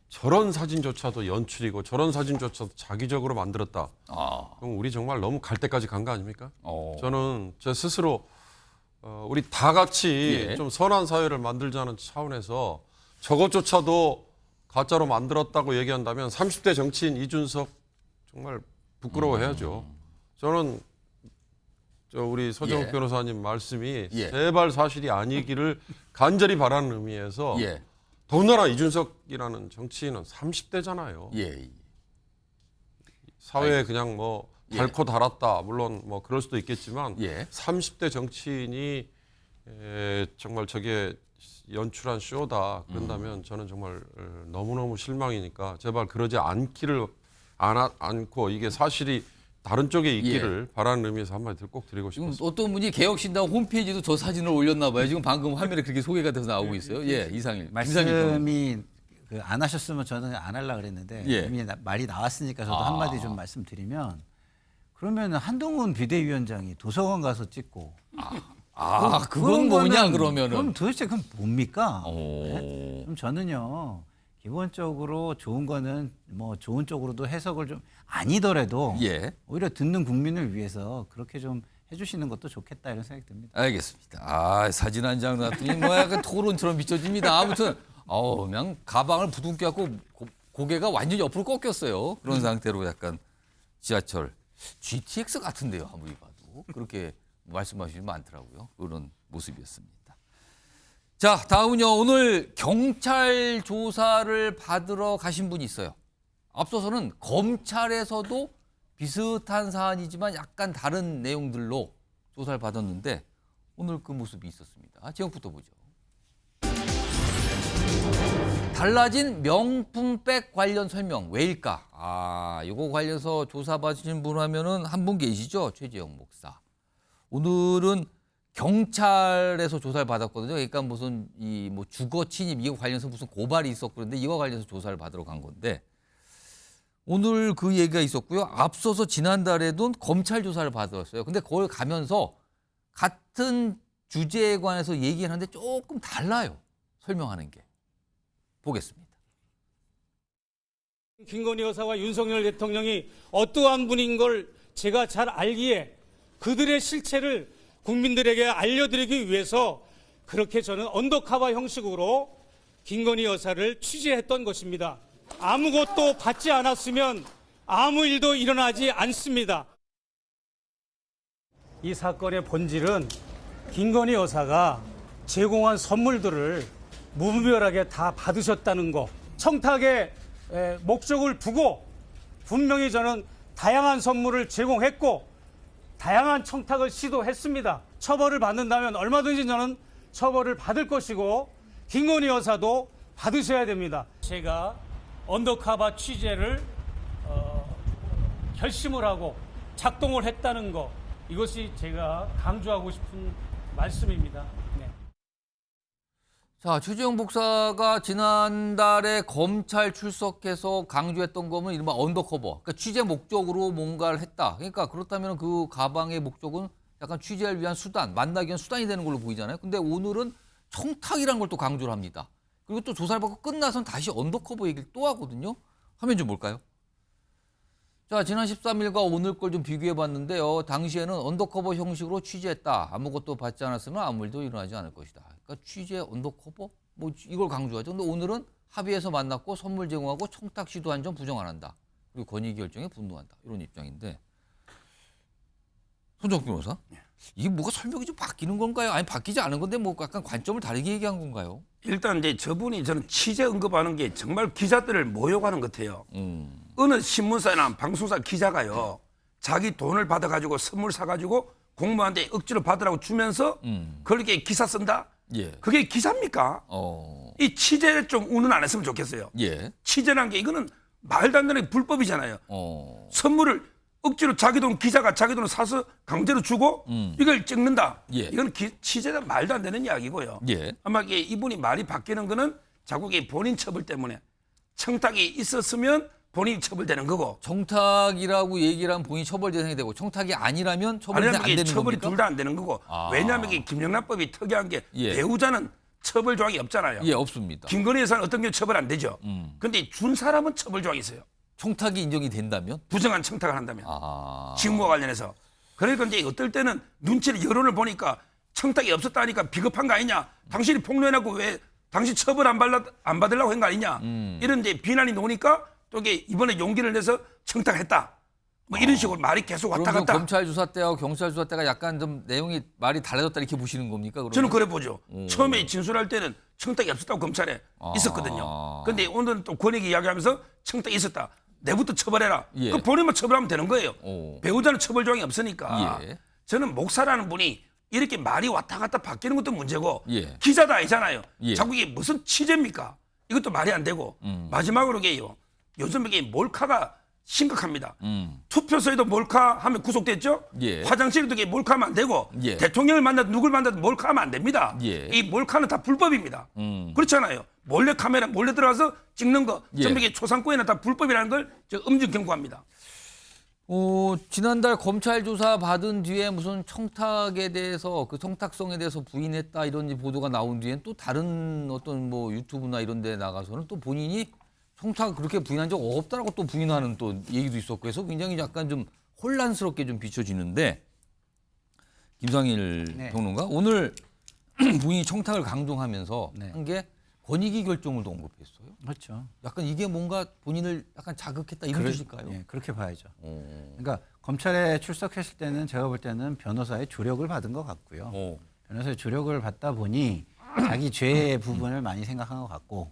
저런 사진조차도 연출이고 저런 사진조차도 자기적으로 만들었다. 그럼 우리 정말 너무 갈 때까지 간 거 아닙니까? 저는 제 스스로 우리 다 같이 좀 선한 사회를 만들자는 차원에서 저것조차도 가짜로 만들었다고 얘기한다면 30대 정치인 이준석 정말 부끄러워해야죠. 저는 우리 서정욱 변호사님 말씀이 제발 사실이 아니기를 간절히 바라는 의미에서 더군다나 이준석이라는 정치인은 30대잖아요. 사회에 그냥 닳고 달았다. 물론 그럴 수도 있겠지만 30대 정치인이 정말 저게 연출한 쇼다 그런다면 저는 정말 너무너무 실망이니까 제발 그러지 않고 이게 사실이 다른 쪽에 있기를 바라는 의미에서 한마디 꼭 드리고 싶습니다. 어떤 분이 개혁신당 홈페이지도 저 사진을 올렸나 봐요. 지금 방금 화면에 그렇게 소개가 돼서 나오고 있어요. 이상일. 말씀이 안 하셨으면 저는 안 하려고 그랬는데 이미 말이 나왔으니까 저도 한마디 좀 말씀드리면 그러면 한동훈 비대위원장이 도서관 가서 찍고 그건 뭐냐 그러면은. 그럼 도대체 그건 뭡니까? 그럼 저는요 기본적으로 좋은 거는 좋은 쪽으로도 해석을 좀 아니더라도 오히려 듣는 국민을 위해서 그렇게 좀 해주시는 것도 좋겠다 이런 생각이 듭니다. 알겠습니다. 사진 한 장 놨더니 약간 토론처럼 비춰집니다. 아무튼 그냥 가방을 부둥켜 갖고 고개가 완전히 옆으로 꺾였어요. 그런 상태로 약간 지하철 GTX 같은데요. 아무리 봐도 그렇게 말씀하시지 않더라고요. 그런 모습이었습니다. 자, 다음은요. 오늘 경찰 조사를 받으러 가신 분이 있어요. 앞서서는 검찰에서도 비슷한 사안이지만 약간 다른 내용들로 조사를 받았는데 오늘 그 모습이 있었습니다. 제목부터 보죠. 달라진 명품백 관련 설명 왜일까? 이거 관련해서 조사받으신 분 하면은 한 분 계시죠? 최재형 목사. 오늘은 경찰에서 조사를 받았거든요. 그러니까 무슨 주거 침입 이거 관련해서 무슨 고발이 있었고 그런데 이거 관련해서 조사를 받으러 간 건데 오늘 그 얘기가 있었고요. 앞서서 지난달에도 검찰 조사를 받았어요. 근데 거기 가면서 같은 주제에 관해서 얘기하는데 조금 달라요. 설명하는 게. 보겠습니다. 김건희 여사와 윤석열 대통령이 어떠한 분인 걸 제가 잘 알기에 그들의 실체를 국민들에게 알려드리기 위해서 그렇게 저는 언더커버 형식으로 김건희 여사를 취재했던 것입니다. 아무것도 받지 않았으면 아무 일도 일어나지 않습니다. 이 사건의 본질은 김건희 여사가 제공한 선물들을 무분별하게 다 받으셨다는 거. 청탁의 목적을 두고 분명히 저는 다양한 선물을 제공했고 다양한 청탁을 시도했습니다. 처벌을 받는다면 얼마든지 저는 처벌을 받을 것이고 김건희 여사도 받으셔야 됩니다. 제가 언더커버 취재를 결심을 하고 작동을 했다는 거 이것이 제가 강조하고 싶은 말씀입니다. 자, 최재형 목사가 지난달에 검찰 출석해서 강조했던 거면 이른바 언더커버. 그러니까 취재 목적으로 뭔가를 했다. 그러니까 그렇다면 그 가방의 목적은 약간 취재를 위한 수단, 만나기 위한 수단이 되는 걸로 보이잖아요. 근데 오늘은 청탁이라는 걸 또 강조를 합니다. 그리고 또 조사를 받고 끝나선 다시 언더커버 얘기를 또 하거든요. 화면 좀 볼까요? 자, 지난 13일과 오늘 걸 좀 비교해 봤는데요. 당시에는 언더커버 형식으로 취재했다. 아무것도 받지 않았으면 아무 일도 일어나지 않을 것이다. 그러니까 취재 언더커버? 뭐 이걸 강조하죠. 근데 오늘은 합의해서 만났고 선물 제공하고 청탁 시도한 점 부정 안 한다. 그리고 권익위 결정에 분노한다. 이런 입장인데. 손정욱 변호사? 이게 뭐가 설명이 좀 바뀌는 건가요? 아니 바뀌지 않은 건데 뭐 약간 관점을 다르게 얘기한 건가요? 일단 이제 저분이 저는 취재 언급하는 게 정말 기자들을 모욕하는 것 같아요. 어느 신문사나 방송사 기자가요. 자기 돈을 받아가지고 선물 사가지고 공무원한테 억지로 받으라고 주면서 그렇게 기사 쓴다? 예. 그게 기사입니까? 이 취재를 좀 운운 안 했으면 좋겠어요. 예. 취재란 게 이거는 말도 안 되는 불법이잖아요. 선물을 억지로 자기 돈 기자가 자기 돈을 사서 강제로 주고 이걸 찍는다. 예. 이건 취재가 말도 안 되는 이야기고요. 예. 아마 이분이 말이 바뀌는 거는 자꾸 본인 처벌 때문에 청탁이 있었으면 본인이 처벌되는 거고. 청탁이라고 얘기를 하면 본인이 처벌 대상이 되고 청탁이 아니라면 처벌이 안 되는 겁니까? 처벌이 둘 다 안 되는 거고. 왜냐하면 이게 김영란법이 특이한 게 배우자는 처벌 조항이 없잖아요. 예, 없습니다. 김건희 여사는 어떤 경우 처벌 안 되죠. 근데 준 사람은 처벌 조항이 있어요. 청탁이 인정이 된다면? 부정한 청탁을 한다면. 직무와 관련해서. 그러니까 이제 어떨 때는 눈치를 여론을 보니까 청탁이 없었다니까 비겁한 거 아니냐. 당신이 폭로해놓고 왜 당신 처벌 안 받으려고 한 거 아니냐. 이런 이제 비난이 나오니까 또 이게 이번에 용기를 내서 청탁했다. 뭐 이런 식으로 말이 계속 왔다 그럼 갔다. 검찰 조사 때와 경찰 조사 때가 약간 좀 내용이 말이 달라졌다 이렇게 보시는 겁니까? 그러면? 저는 그래 보죠. 처음에 진술할 때는 청탁이 없었다고 검찰에 있었거든요. 근데 오늘은 또 권익위 이야기하면서 청탁이 있었다. 내부터 처벌해라. 예. 그 본인만 처벌하면 되는 거예요. 배우자는 처벌 조항이 없으니까. 예. 저는 목사라는 분이 이렇게 말이 왔다 갔다 바뀌는 것도 문제고 예. 기자도 아니잖아요. 예. 자꾸 이게 무슨 취재입니까? 이것도 말이 안 되고 마지막으로 이게요. 요즘 이게 몰카가 심각합니다. 투표소에도 몰카하면 구속됐죠. 예. 화장실에도 이게 몰카하면 안 되고 예. 대통령을 만나도 누굴 만나도 몰카하면 안 됩니다. 예. 이 몰카는 다 불법입니다. 그렇잖아요. 몰래 카메라 몰래 들어가서 찍는 거 예. 전부 이게 초상권이나 다 불법이라는 걸 저 엄중 경고합니다. 지난달 검찰 조사 받은 뒤에 무슨 청탁에 대해서 그 청탁성에 대해서 부인했다 이런 보도가 나온 뒤엔 또 다른 어떤 뭐 유튜브나 이런 데 나가서는 또 본인이 청탁 그렇게 부인한 적 없다라고 또 부인하는 또 얘기도 있었고 해서 굉장히 약간 좀 혼란스럽게 좀 비춰지는데 김상일 평론가 오늘 본인이 청탁을 강조하면서 한 게 권익위 결정을 언급했어요. 그렇죠. 약간 이게 뭔가 본인을 약간 자극했다 이런 뜻일까요? 예, 그렇게 봐야죠. 그러니까 검찰에 출석했을 때는 제가 볼 때는 변호사의 조력을 받은 것 같고요. 변호사의 조력을 받다 보니 자기 죄의 부분을 많이 생각한 것 같고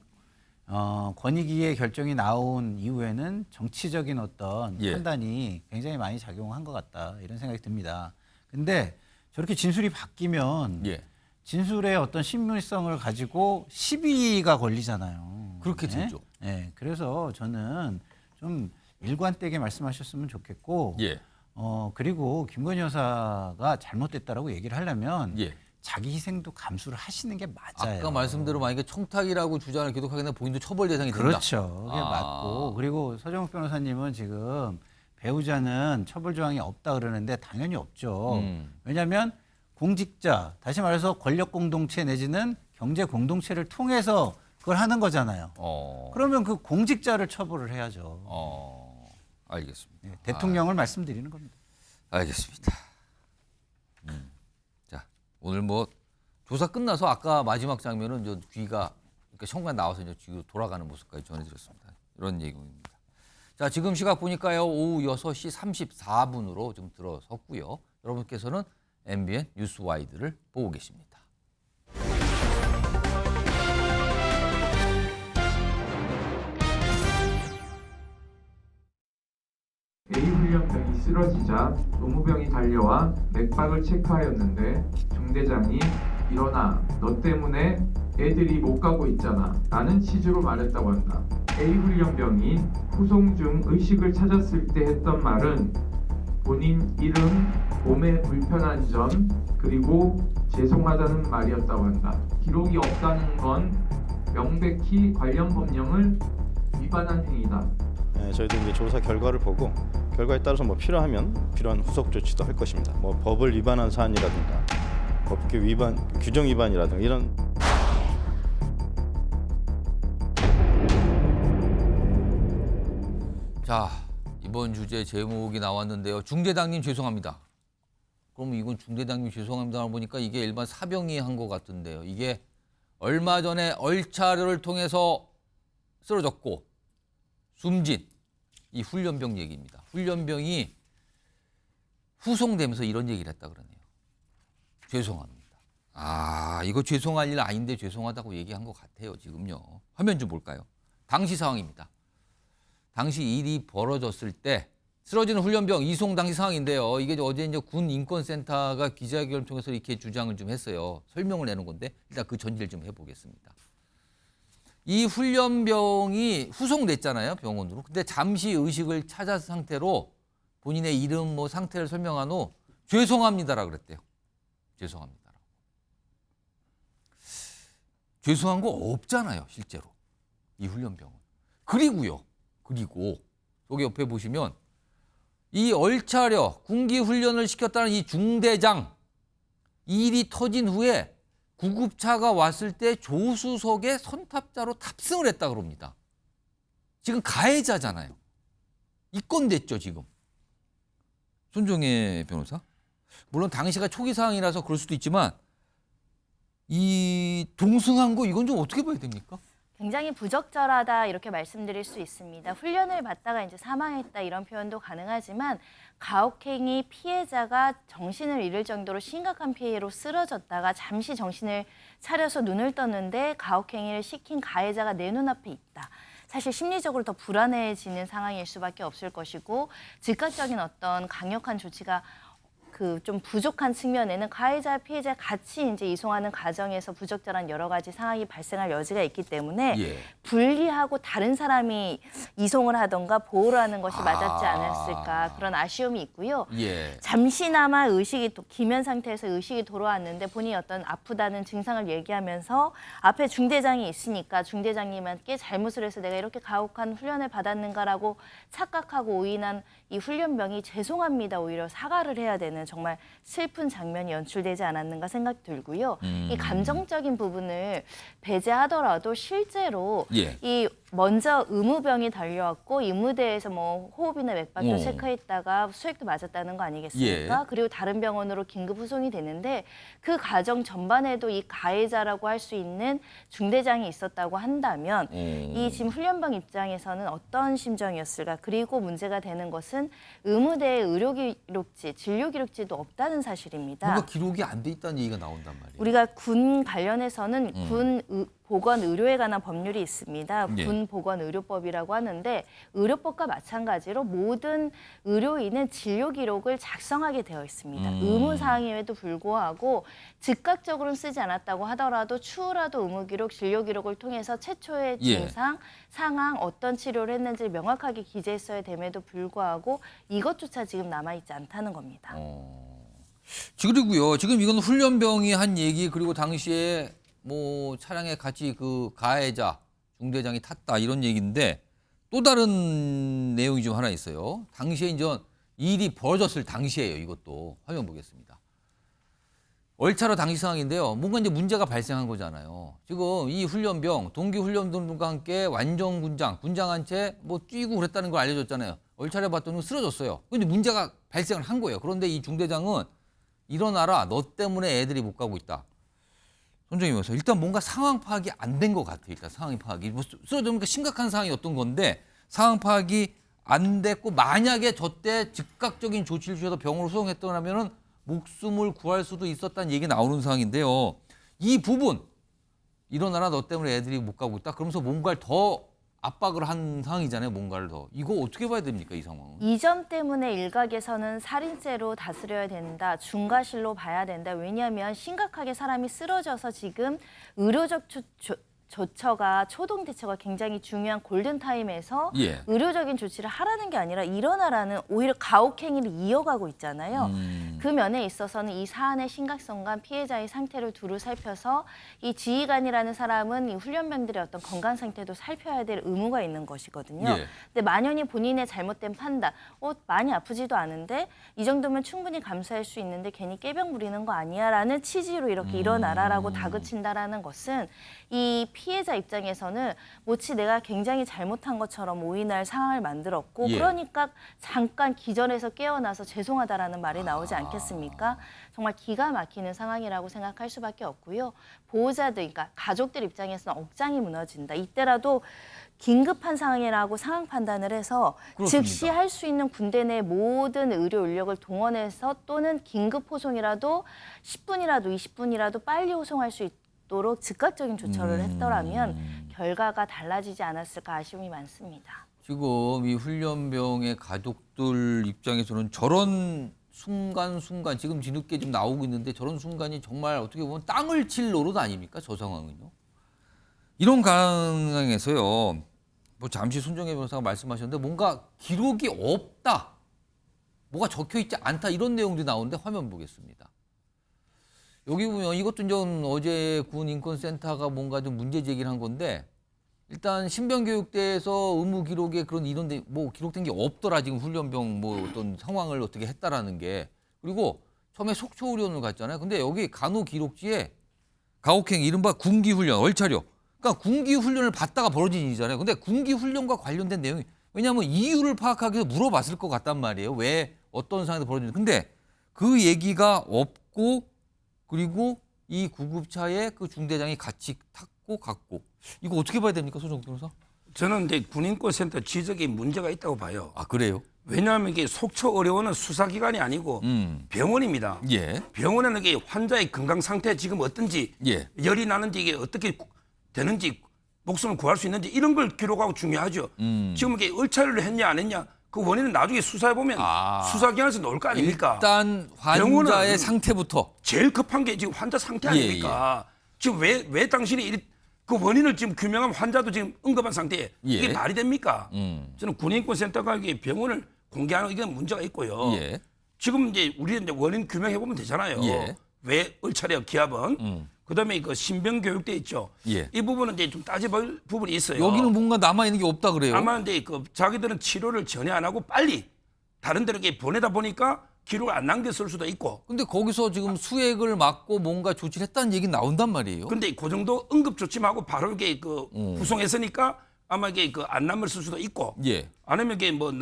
권익위의 결정이 나온 이후에는 정치적인 어떤 판단이 굉장히 많이 작용한 것 같다 이런 생각이 듭니다. 근데 저렇게 진술이 바뀌면 진술의 어떤 신빙성을 가지고 시비가 걸리잖아요. 그렇게 되죠. 네, 그래서 저는 좀 일관되게 말씀하셨으면 좋겠고, 그리고 김건희 여사가 잘못됐다라고 얘기를 하려면 자기 희생도 감수를 하시는 게 맞아요. 아까 말씀대로 만약에 청탁이라고 주장을 계속하게 되면 본인도 처벌 대상이 된다. 그렇죠. 그게 맞고 그리고 서정욱 변호사님은 지금 배우자는 처벌 조항이 없다 그러는데 당연히 없죠. 왜냐하면 공직자, 다시 말해서 권력 공동체 내지는 경제 공동체를 통해서 그걸 하는 거잖아요. 그러면 그 공직자를 처벌을 해야죠. 알겠습니다. 네, 대통령을 말씀드리는 겁니다. 알겠습니다. 자, 오늘 뭐 조사 끝나서 아까 마지막 장면은 저 귀가 그러니까 현관 나와서 이제 뒤로 돌아가는 모습까지 전해드렸습니다. 이런 얘기입니다. 자, 지금 시각 보니까요 오후 6시 34분으로 좀 들어섰고요. 여러분께서는 MBN 뉴스와이드를 보고 계십니다. A훈련병이 쓰러지자 노무병이 달려와 맥박을 체크하였는데 중대장이 일어나 너 때문에 애들이 못 가고 있잖아 라는 취지로 말했다고 한다. A훈련병이 후송 중 의식을 찾았을 때 했던 말은 본인 이름, 몸에 불편한 점, 그리고 죄송하다는 말이었다고 한다. 기록이 없다는 건 명백히 관련 법령을 위반한 행위다. 네, 저희도 이제 조사 결과를 보고 결과에 따라서 뭐 필요하면 필요한 후속 조치도 할 것입니다. 뭐 법을 위반한 사안이라든가 법규 위반, 규정 위반이라든가 이런. 자, 이번 주제 제목이 나왔는데요. 중대장님 죄송합니다. 그럼 이건 중대장님 죄송합니다 보니까 이게 일반 사병이 한 것 같은데요. 이게 얼마 전에 얼차려를 통해서 쓰러졌고 숨진 이 훈련병 얘기입니다. 훈련병이 후송되면서 이런 얘기를 했다 그러네요. 죄송합니다. 아, 이거 죄송할 일 아닌데 죄송하다고 얘기한 것 같아요, 지금요. 화면 좀 볼까요? 당시 상황입니다. 당시 일이 벌어졌을 때 쓰러지는 훈련병 이송 당시 상황인데요. 이게 어제 이제 군 인권센터가 기자회견을 통해서 이렇게 주장을 좀 했어요. 설명을 내는 건데 일단 그 전제를 좀 해보겠습니다. 이 훈련병이 후송됐잖아요, 병원으로. 근데 잠시 의식을 찾은 상태로 본인의 이름 뭐 상태를 설명한 후 죄송합니다라 그랬대요. 죄송합니다라고. 죄송한 거 없잖아요, 실제로. 이 훈련병은. 그리고 여기 옆에 보시면 이 얼차려 군기 훈련을 시켰다는 이 중대장 일이 터진 후에 구급차가 왔을 때 조수석에 선탑자로 탑승을 했다 그럽니다. 지금 가해자잖아요. 입건됐죠, 지금. 손정혜 변호사. 물론 당시가 초기 상황이라서 그럴 수도 있지만 이 동승한 거 이건 좀 어떻게 봐야 됩니까? 굉장히 부적절하다 이렇게 말씀드릴 수 있습니다. 훈련을 받다가 이제 사망했다 이런 표현도 가능하지만 가혹행위 피해자가 정신을 잃을 정도로 심각한 피해로 쓰러졌다가 잠시 정신을 차려서 눈을 떴는데 가혹행위를 시킨 가해자가 내 눈앞에 있다. 사실 심리적으로 더 불안해지는 상황일 수밖에 없을 것이고 즉각적인 어떤 강력한 조치가 좀 부족한 측면에는 가해자, 피해자 같이 이제 이송하는 과정에서 부적절한 여러 가지 상황이 발생할 여지가 있기 때문에 분리하고 다른 사람이 이송을 하던가 보호를 하는 것이 맞았지 않았을까 그런 아쉬움이 있고요. 잠시나마 기면 상태에서 의식이 돌아왔는데 본인이 어떤 아프다는 증상을 얘기하면서 앞에 중대장이 있으니까 중대장님께 잘못을 해서 내가 이렇게 가혹한 훈련을 받았는가라고 착각하고 오인한 이 훈련병이 죄송합니다 오히려 사과를 해야 되는 정말 슬픈 장면이 연출되지 않았는가 생각 들고요. 이 감정적인 부분을 배제하더라도 실제로 이 먼저 의무병이 달려왔고 이 무대에서 뭐 호흡이나 맥박도 체크했다가 수액도 맞았다는 거 아니겠습니까? 그리고 다른 병원으로 긴급 후송이 되는데 그 과정 전반에도 이 가해자라고 할 수 있는 중대장이 있었다고 한다면 이 지금 훈련병 입장에서는 어떤 심정이었을까? 그리고 문제가 되는 것은 의무대의 의료기록지, 진료기록지도 없다는 사실입니다. 뭔가 기록이 안 돼 있다는 얘기가 나온단 말이에요. 우리가 군 관련해서는 군 보건의료에 관한 법률이 있습니다. 군보건의료법이라고 하는데 의료법과 마찬가지로 모든 의료인은 진료기록을 작성하게 되어 있습니다. 의무사항임에도 불구하고 즉각적으로는 쓰지 않았다고 하더라도 추후라도 의무기록, 진료기록을 통해서 최초의 증상, 상황, 어떤 치료를 했는지 명확하게 기재했어야 됨에도 불구하고 이것조차 지금 남아있지 않다는 겁니다. 그리고요, 지금 이건 훈련병이 한 얘기 그리고 당시에 뭐 차량에 같이 그 가해자 중대장이 탔다 이런 얘기인데 또 다른 내용이 좀 하나 있어요. 당시에 이제 일이 벌어졌을 당시에요. 이것도 화면 보겠습니다. 얼차려 당시 상황인데요. 뭔가 이제 문제가 발생한 거잖아요. 지금 이 훈련병 동기 훈련병들과 함께 완전 군장 한 채 뭐 뛰고 그랬다는 걸 알려줬잖아요. 얼차려 봤더니 쓰러졌어요. 근데 문제가 발생을 한 거예요. 그런데 이 중대장은 일어나라. 너 때문에 애들이 못 가고 있다. 손정희 변호사, 일단 뭔가 상황 파악이 안 된 것 같아요. 일단 상황 파악이. 뭐 쓰러지니까 심각한 상황이었던 건데 상황 파악이 안 됐고 만약에 저때 즉각적인 조치를 취해서 병원으로 수송했더라면은 목숨을 구할 수도 있었다는 얘기 나오는 상황인데요. 이 부분 일어나라 너 때문에 애들이 못 가고 있다. 그러면서 뭔가를 더 압박을 한 상황이잖아요. 뭔가를 더. 이거 어떻게 봐야 됩니까? 이 상황은. 이 점 때문에 일각에서는 살인죄로 다스려야 된다. 중과실로 봐야 된다. 왜냐하면 심각하게 사람이 쓰러져서 지금 의료적 조처가 초동 대처가 굉장히 중요한 골든타임에서 의료적인 조치를 하라는 게 아니라 일어나라는 오히려 가혹행위를 이어가고 있잖아요. 그 면에 있어서는 이 사안의 심각성과 피해자의 상태를 두루 살펴서 이 지휘관이라는 사람은 이 훈련병들의 어떤 건강 상태도 살펴야 될 의무가 있는 것이거든요. 근데 만연히 본인의 잘못된 판단, 많이 아프지도 않은데 이 정도면 충분히 감수할 수 있는데 괜히 깨병 부리는 거 아니야 라는 취지로 이렇게 일어나라라고 다그친다라는 것은 이 피해자 입장에서는 마치 내가 굉장히 잘못한 것처럼 오인할 상황을 만들었고 예. 그러니까 잠깐 기절해서 깨어나서 죄송하다라는 말이 나오지 않겠습니까? 정말 기가 막히는 상황이라고 생각할 수밖에 없고요. 보호자들, 그러니까 가족들 입장에서는 억장이 무너진다. 이때라도 긴급한 상황이라고 상황 판단을 해서 그렇습니다. 즉시 할 수 있는 군대 내 모든 의료 인력을 동원해서 또는 긴급 호송이라도 10분이라도 20분이라도 빨리 호송할 수 있도록 즉각적인 조처를 했더라면 결과가 달라지지 않았을까 아쉬움이 많습니다. 지금 이 훈련병의 가족들 입장에서는 저런 순간순간 지금 뒤늦게 좀 나오고 있는데 저런 순간이 정말 어떻게 보면 땅을 칠 노릇 아닙니까? 저 상황은요. 이런 상황에서요. 뭐 잠시 손정혜 변호사가 말씀하셨는데 뭔가 기록이 없다. 뭐가 적혀있지 않다. 이런 내용들이 나오는데 화면 보겠습니다. 여기 보면 이것도 좀 어제 군인권센터가 뭔가 좀 문제 제기를 한 건데 일단 신병교육대에서 의무 기록에 그런 이런데 뭐 기록된 게 없더라. 지금 훈련병 뭐 어떤 상황을 어떻게 했다라는 게. 그리고 처음에 속초훈련을 갔잖아요. 근데 여기 간호 기록지에 가혹행 이른바 군기훈련 얼차려. 그러니까 군기훈련을 받다가 벌어진 일이잖아요. 근데 군기훈련과 관련된 내용이 왜냐하면 이유를 파악하기 위해서 물어봤을 것 같단 말이에요. 왜 어떤 상황에서 벌어지는지. 근데 그 얘기가 없고 그리고 이 구급차에 그 중대장이 같이 탔고 갔고 이거 어떻게 봐야 됩니까, 소정 변호사? 저는 이제 군인권센터 지적에 문제가 있다고 봐요. 아 그래요? 왜냐하면 이게 속초의료원은 수사기관이 아니고 병원입니다. 예. 병원에는 이게 환자의 건강 상태 지금 어떤지, 예. 열이 나는지 이게 어떻게 되는지, 목숨을 구할 수 있는지 이런 걸 기록하고 중요하죠. 지금 이게 얼차려를 했냐 안 했냐 그 원인은 나중에 수사해 보면 수사기관에서 나올 거 아닙니까? 일단 환자의 상태부터 제일 급한 게 지금 환자 상태 아닙니까? 지금 왜 당신이 그 원인을 지금 규명하면 환자도 지금 응급한 상태에 이게 말이 됩니까? 저는 군인권센터가 이게 병원을 공개하는 이건 문제가 있고요. 지금 이제 우리는 이제 원인 규명해 보면 되잖아요. 왜 얼차려 기합은? 그다음에 그 신병교육대 있죠. 이 부분은 이제 좀 따져볼 부분이 있어요. 여기는 뭔가 남아 있는 게 없다 그래요. 아마 이제 그 자기들은 치료를 전혀 안 하고 빨리 다른 데로 이렇게 보내다 보니까 기록을 안 남겼을 수도 있고. 근데 거기서 지금 수액을 맞고 뭔가 조치를 했다는 얘기 나온단 말이에요. 근데 그 정도 응급 조치하고 바로 이게 그 후송했으니까 아마 이게 그 안 남았을 수도 있고. 아니면 이게 뭐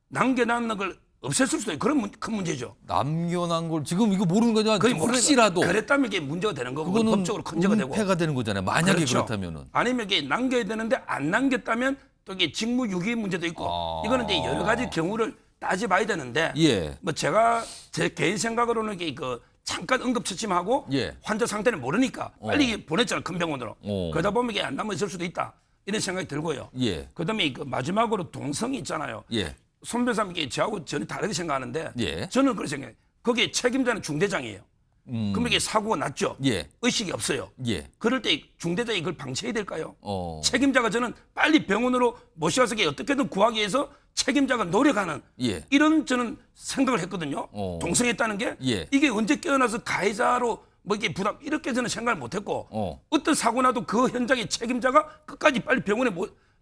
남겨놨는 걸 없앴을 수도 있고 그런 큰 문제죠. 남겨놓은 걸 지금 이거 모르는 거잖아요. 혹시라도 그랬다면 이게 문제가 되는 거고 그거는 법적으로 문제가 되고 은폐가 되는 거잖아요. 만약에 그렇죠. 그렇다면은 아니면 이게 남겨야 되는데 안 남겼다면 또 이게 직무유기 문제도 있고 이거는 이제 여러 가지 경우를 따져봐야 되는데 뭐 제가 제 개인 생각으로는 이게 그 잠깐 응급처치하고 환자 상태를 모르니까 빨리 보냈잖아요. 큰 병원으로. 그러다 보면 이게 안 남아 있을 수도 있다 이런 생각이 들고요. 그다음에 그 마지막으로 동성이 있잖아요. 손 변호사님 이게 저하고 전혀 다르게 생각하는데 저는 그렇게 생각해요. 거기에 책임자는 중대장이에요. 그럼 이게 사고가 났죠. 의식이 없어요. 그럴 때 중대장이 그걸 방치해야 될까요? 책임자가 저는 빨리 병원으로 모셔서 어떻게든 구하기 위해서 책임자가 노력하는 이런 저는 생각을 했거든요. 동성했다는 게 이게 언제 깨어나서 가해자로 뭐 이게 부담 이렇게 저는 생각을 못했고 어떤 사고 나도 그 현장의 책임자가 끝까지 빨리 병원에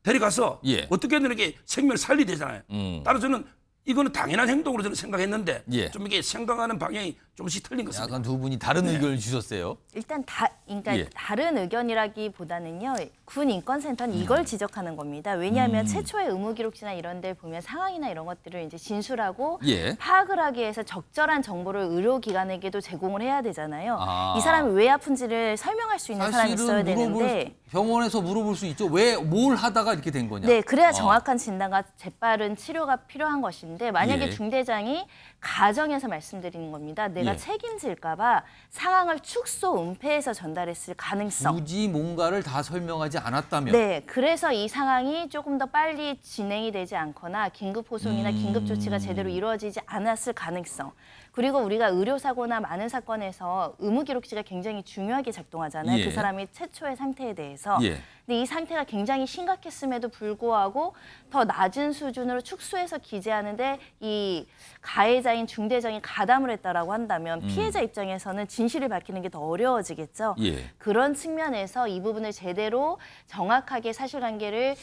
데려가서 어떻게든 이렇게 생명을 살려야 되잖아요. 따라서 저는 이거는 당연한 행동으로 저는 생각했는데 좀 이게 생각하는 방향이 조금씩 틀린 것 같습니다. 약간 두 분이 다른 의견을 주셨어요. 일단 그러니까 다른 의견이라기보다는요. 군인권센터는 이걸 지적하는 겁니다. 왜냐하면 최초의 의무기록지나 이런 데 보면 상황이나 이런 것들을 이제 진술하고 파악을 하기 위해서 적절한 정보를 의료기관에게도 제공을 해야 되잖아요. 이 사람이 왜 아픈지를 설명할 수 있는 사람이 있어야 되는데 병원에서 물어볼 수 있죠. 왜 뭘 하다가 이렇게 된 거냐. 네, 그래야 정확한 진단과 재빠른 치료가 필요한 것인데 만약에 중대장이 가정에서 말씀드리는 겁니다. 내가 책임질까 봐 상황을 축소, 은폐해서 전달했을 가능성. 굳이 뭔가를 다 설명하지 않았다면. 네, 그래서 이 상황이 조금 더 빨리 진행이 되지 않거나 긴급 호송이나 긴급 조치가 제대로 이루어지지 않았을 가능성. 그리고 우리가 의료사고나 많은 사건에서 의무기록지가 굉장히 중요하게 작동하잖아요. 그 사람의 최초의 상태에 대해서. 근데 이 상태가 굉장히 심각했음에도 불구하고 더 낮은 수준으로 축소해서 기재하는데 이 가해자인 중대장이 가담을 했다라고 한다면 피해자 입장에서는 진실을 밝히는 게 더 어려워지겠죠. 그런 측면에서 이 부분을 제대로 정확하게 사실관계를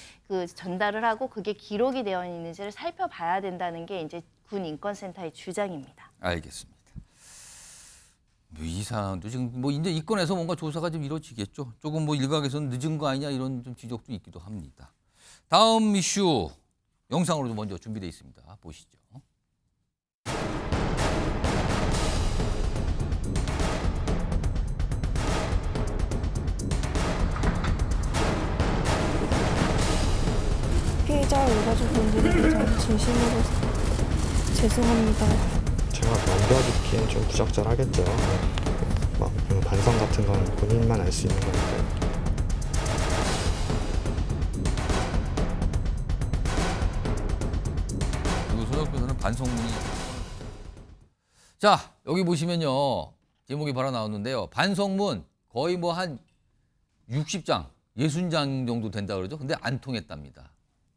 전달을 하고 그게 기록이 되어 있는지를 살펴봐야 啊 아, 된다는 게 이제 군인권센터의 주장입니다. 알겠습니다. 이 사안도 지금 뭐 이제 이 건에서 뭔가 조사가 좀 이루어지겠죠. 조금 뭐 일각에서는 늦은 거 아니냐 이런 좀 지적도 있기도 합니다. 다음 이슈 영상으로도 먼저 준비되어 있습니다. 보시죠. 피해자 유가족분들에게 저는 진심으로 죄송합니다. 제가 넘겨듣기엔 좀 부적절하겠죠. 막 반성 같은 건 본인만 알 수 있는 거니까요. 그리고 소속표서는 반성문이. 자, 여기 보시면요. 제목이 바로 나오는데요. 반성문 거의 뭐 한 60장, 60장 정도 된다 그러죠. 근데 안 통했답니다.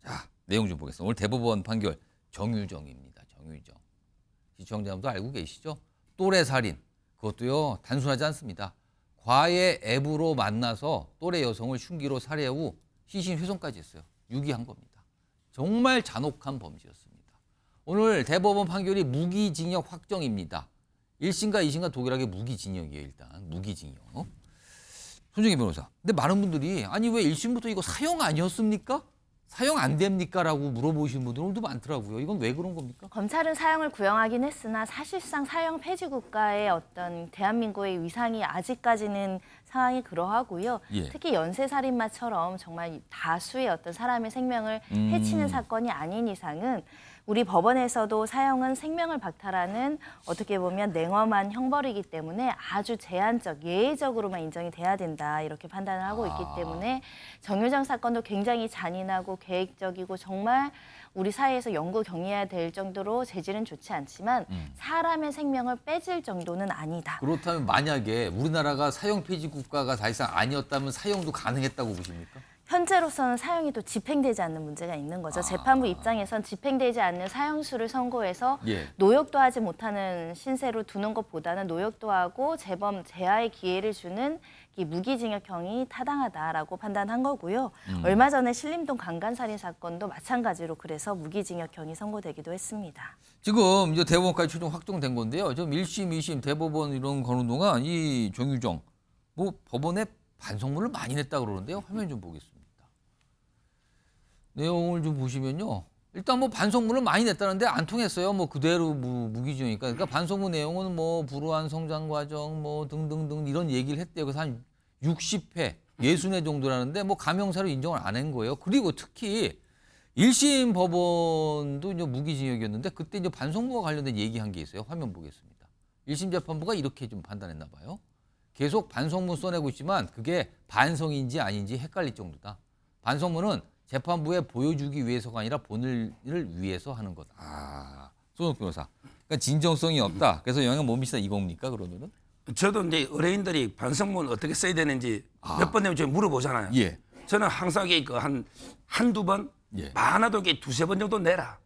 자, 내용 좀 보겠습니다. 오늘 대법원 판결 정유정입니다. 정유정. 시청자분도 알고 계시죠? 또래 살인. 그것도요. 단순하지 않습니다. 과외 앱으로 만나서 또래 여성을 흉기로 살해 후 시신 훼손까지 했어요. 유기한 겁니다. 정말 잔혹한 범죄였습니다. 오늘 대법원 판결이 무기징역 확정입니다. 1심과 2심과 동일하게 무기징역이에요. 일단 무기징역. 손정희 변호사. 근데 많은 분들이 아니 왜 1심부터 이거 사형 아니었습니까? 사형 안 됩니까? 라고 물어보시는 분들도 많더라고요. 이건 왜 그런 겁니까? 검찰은 사형을 구형하긴 했으나 사실상 사형 폐지 국가의 어떤 대한민국의 위상이 아직까지는 상황이 그러하고요. 예. 특히 연쇄살인마처럼 정말 다수의 어떤 사람의 생명을 해치는 사건이 아닌 이상은 우리 법원에서도 사형은 생명을 박탈하는 어떻게 보면 냉엄한 형벌이기 때문에 아주 제한적, 예외적으로만 인정이 돼야 된다 이렇게 판단을 하고 있기 때문에 정유정 사건도 굉장히 잔인하고 계획적이고 정말 우리 사회에서 영구 경계해야 될 정도로 재질은 좋지 않지만 사람의 생명을 뺏을 정도는 아니다. 그렇다면 만약에 우리나라가 사형 폐지 국가가 사실상 아니었다면 사형도 가능했다고 보십니까? 현재로서는 사형이 또 집행되지 않는 문제가 있는 거죠. 재판부 입장에선 집행되지 않는 사형수를 선고해서 예. 노역도 하지 못하는 신세로 두는 것보다는 노역도 하고 재범 재하의 기회를 주는 이 무기징역형이 타당하다라고 판단한 거고요. 얼마 전에 신림동 강간살인 사건도 마찬가지로 그래서 무기징역형이 선고되기도 했습니다. 지금 이제 대법원까지 최종 확정된 건데요. 지금 1심, 2심 대법원 이런 거는 동안 이 정유정 뭐 법원에 반성문을 많이 냈다 그러는데요. 화면 좀 보겠습니다. 내용을 좀 보시면요. 일단 뭐 반성문을 많이 냈다는데 안 통했어요. 뭐 그대로 무기징역이니까. 그러니까 반성문 내용은 뭐 불우한 성장 과정 뭐 등등등 이런 얘기를 했대요. 그래서 한 60회, 60회 정도라는데 뭐 감형사로 인정을 안 한 거예요. 그리고 특히 1심 법원도 이제 무기징역이었는데 그때 이제 반성문과 관련된 얘기한 게 있어요. 화면 보겠습니다. 1심 재판부가 이렇게 좀 판단했나 봐요. 계속 반성문 써내고 있지만 그게 반성인지 아닌지 헷갈릴 정도다. 반성문은 재판부에 보여주기 위해서가 아니라 본인을 위해서 하는 것. 손옥 변호사. 그러니까 진정성이 없다. 그래서 영향 못 미친다 이겁니까 그러면은? 저도 이제 의뢰인들이 반성문 어떻게 써야 되는지 몇 번 되면 제가 물어보잖아요. 예. 저는 항상 한두 번, 많아도 두세 번 정도 내라.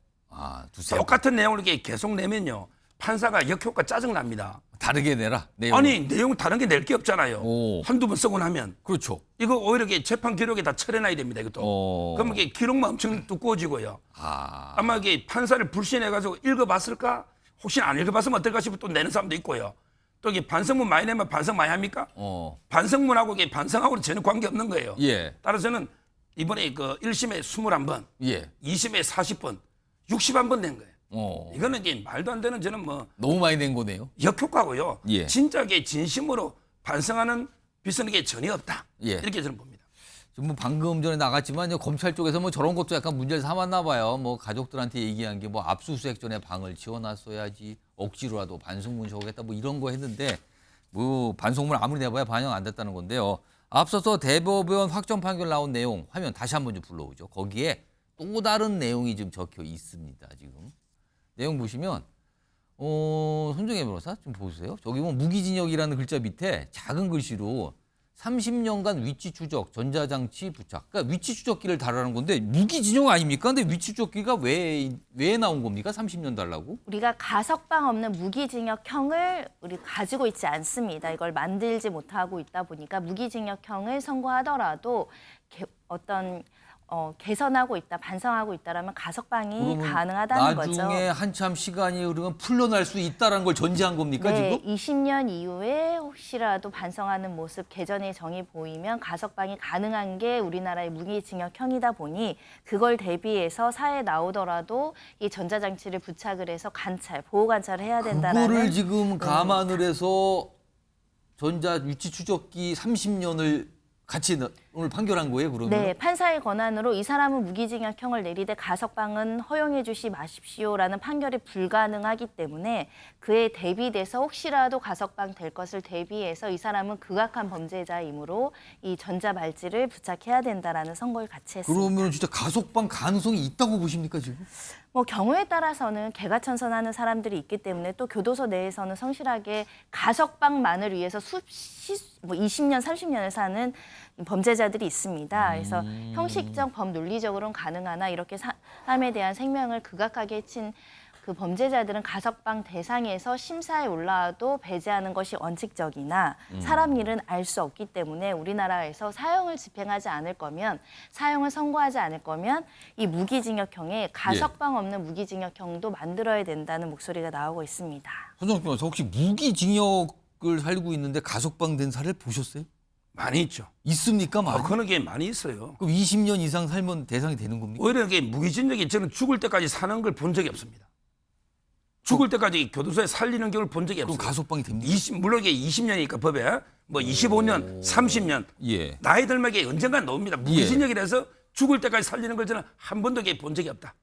두세 똑같은 내용을 이렇게 계속 내면요. 판사가 역효과 짜증납니다. 다르게 내라. 내용을. 아니 내용 다른 게 낼 게 없잖아요. 한두 번 쓰고 나면. 그렇죠. 이거 오히려 재판 기록에 다 철해놔야 됩니다. 이것도. 그러면 이게 기록만 엄청 두꺼워지고요. 아마 이게 판사를 불신해가지고 읽어봤을까? 혹시 안 읽어봤으면 어떨까 싶어 또 내는 사람도 있고요. 또 이게 반성문 많이 내면 반성 많이 합니까? 반성문하고 이게 반성하고는 전혀 관계 없는 거예요. 예. 따라서 저는 이번에 그 1심에 21번, 예. 2심에 40번, 61번 낸 거예요. 이거는 이제 말도 안 되는 저는 뭐 너무 많이 낸 거네요. 역효과고요. 예. 진짜 이게 진심으로 반성하는 비서는 게 전혀 없다. 예. 이렇게 저는 봅니다. 지금 뭐 방금 전에 나갔지만 검찰 쪽에서 뭐 저런 것도 약간 문제를 삼았나 봐요. 뭐 가족들한테 얘기한 게 뭐 압수수색 전에 방을 지어놨어야지 억지로라도 반성문 적겠다 뭐 이런 거 했는데 뭐 반성문 아무리 내봐야 반영 안 됐다는 건데요. 앞서서 대법원 확정 판결 나온 내용 화면 다시 한번 좀 불러오죠. 거기에 또 다른 내용이 좀 적혀 있습니다. 지금. 내용 보시면 손정혜 변호사 좀 보세요. 저기 뭐 무기징역이라는 글자 밑에 작은 글씨로 30년간 위치 추적, 전자장치 부착. 그러니까 위치 추적기를 다루라는 건데 무기징역 아닙니까? 근데 위치 추적기가 왜 나온 겁니까? 30년 달라고? 우리가 가석방 없는 무기징역형을 우리 가지고 있지 않습니다. 이걸 만들지 못하고 있다 보니까 무기징역형을 선고하더라도 어떤 개선하고 있다, 반성하고 있다라면 가석방이 그러면 가능하다는 거죠. 나중에 한참 시간이 흐르면 풀려날 수 있다는 걸 전제한 겁니까 네, 지금? 20년 이후에 혹시라도 반성하는 모습, 개전의 정이 보이면 가석방이 가능한 게 우리나라의 무기징역형이다 보니 그걸 대비해서 사회에 나오더라도 이 전자장치를 부착을 해서 관찰, 보호 관찰을 해야 된다라는. 그거를 지금 감안을 해서 전자 위치 추적기 30년을 같이 오늘 판결한 거예요, 그러면? 네, 판사의 권한으로 이 사람은 무기징역형을 내리되 가석방은 허용해 주시 마십시오라는 판결이 불가능하기 때문에 그에 대비돼서 혹시라도 가석방 될 것을 대비해서 이 사람은 극악한 범죄자이므로 이 전자발찌를 부착해야 된다라는 선고를 같이 했습니다. 그러면 진짜 가석방 가능성이 있다고 보십니까 지금? 뭐 경우에 따라서는 개가천선하는 사람들이 있기 때문에 또 교도소 내에서는 성실하게 가석방만을 위해서 20년, 30년을 사는 범죄자들이 있습니다. 그래서 형식적, 법논리적으로는 가능하나 이렇게 사람에 대한 생명을 극악하게 해친 그 범죄자들은 가석방 대상에서 심사에 올라와도 배제하는 것이 원칙적이나 사람 일은 알 수 없기 때문에 우리나라에서 사형을 집행하지 않을 거면, 사형을 선고하지 않을 거면 이 무기징역형에 가석방 없는 무기징역형도 만들어야 된다는 목소리가 나오고 있습니다. 손정식 변호사 혹시 무기징역을 살고 있는데 가석방 된 사례를 보셨어요? 많이 있죠. 있습니까? 많이? 그런 게 많이 있어요. 그럼 20년 이상 살면 대상이 되는 겁니까? 오히려 이게 무기징역이 저는 죽을 때까지 사는 걸 본 적이 없습니다. 죽을 때까지 교도소에 살리는 경우를 본 적이 없어요. 그럼 가석방이 됩니까? 물론 이게 20년이니까 법에 뭐 25년, 30년 나이 들면 이게 언젠간 나옵니다. 무기징역이라서 죽을 때까지 살리는 걸 저는 한 번도 본 적이 없다.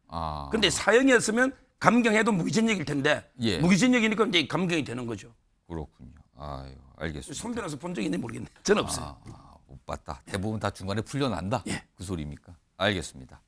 근데 사형이었으면 감경해도 무기징역일 텐데 무기징역이니까 이제 감경이 되는 거죠. 그렇군요. 아유, 알겠습니다. 손 변호사 본 적이 있는지 모르겠네. 저는 없어요. 못 봤다. 대부분 다 중간에 풀려난다. 그 소리입니까? 알겠습니다.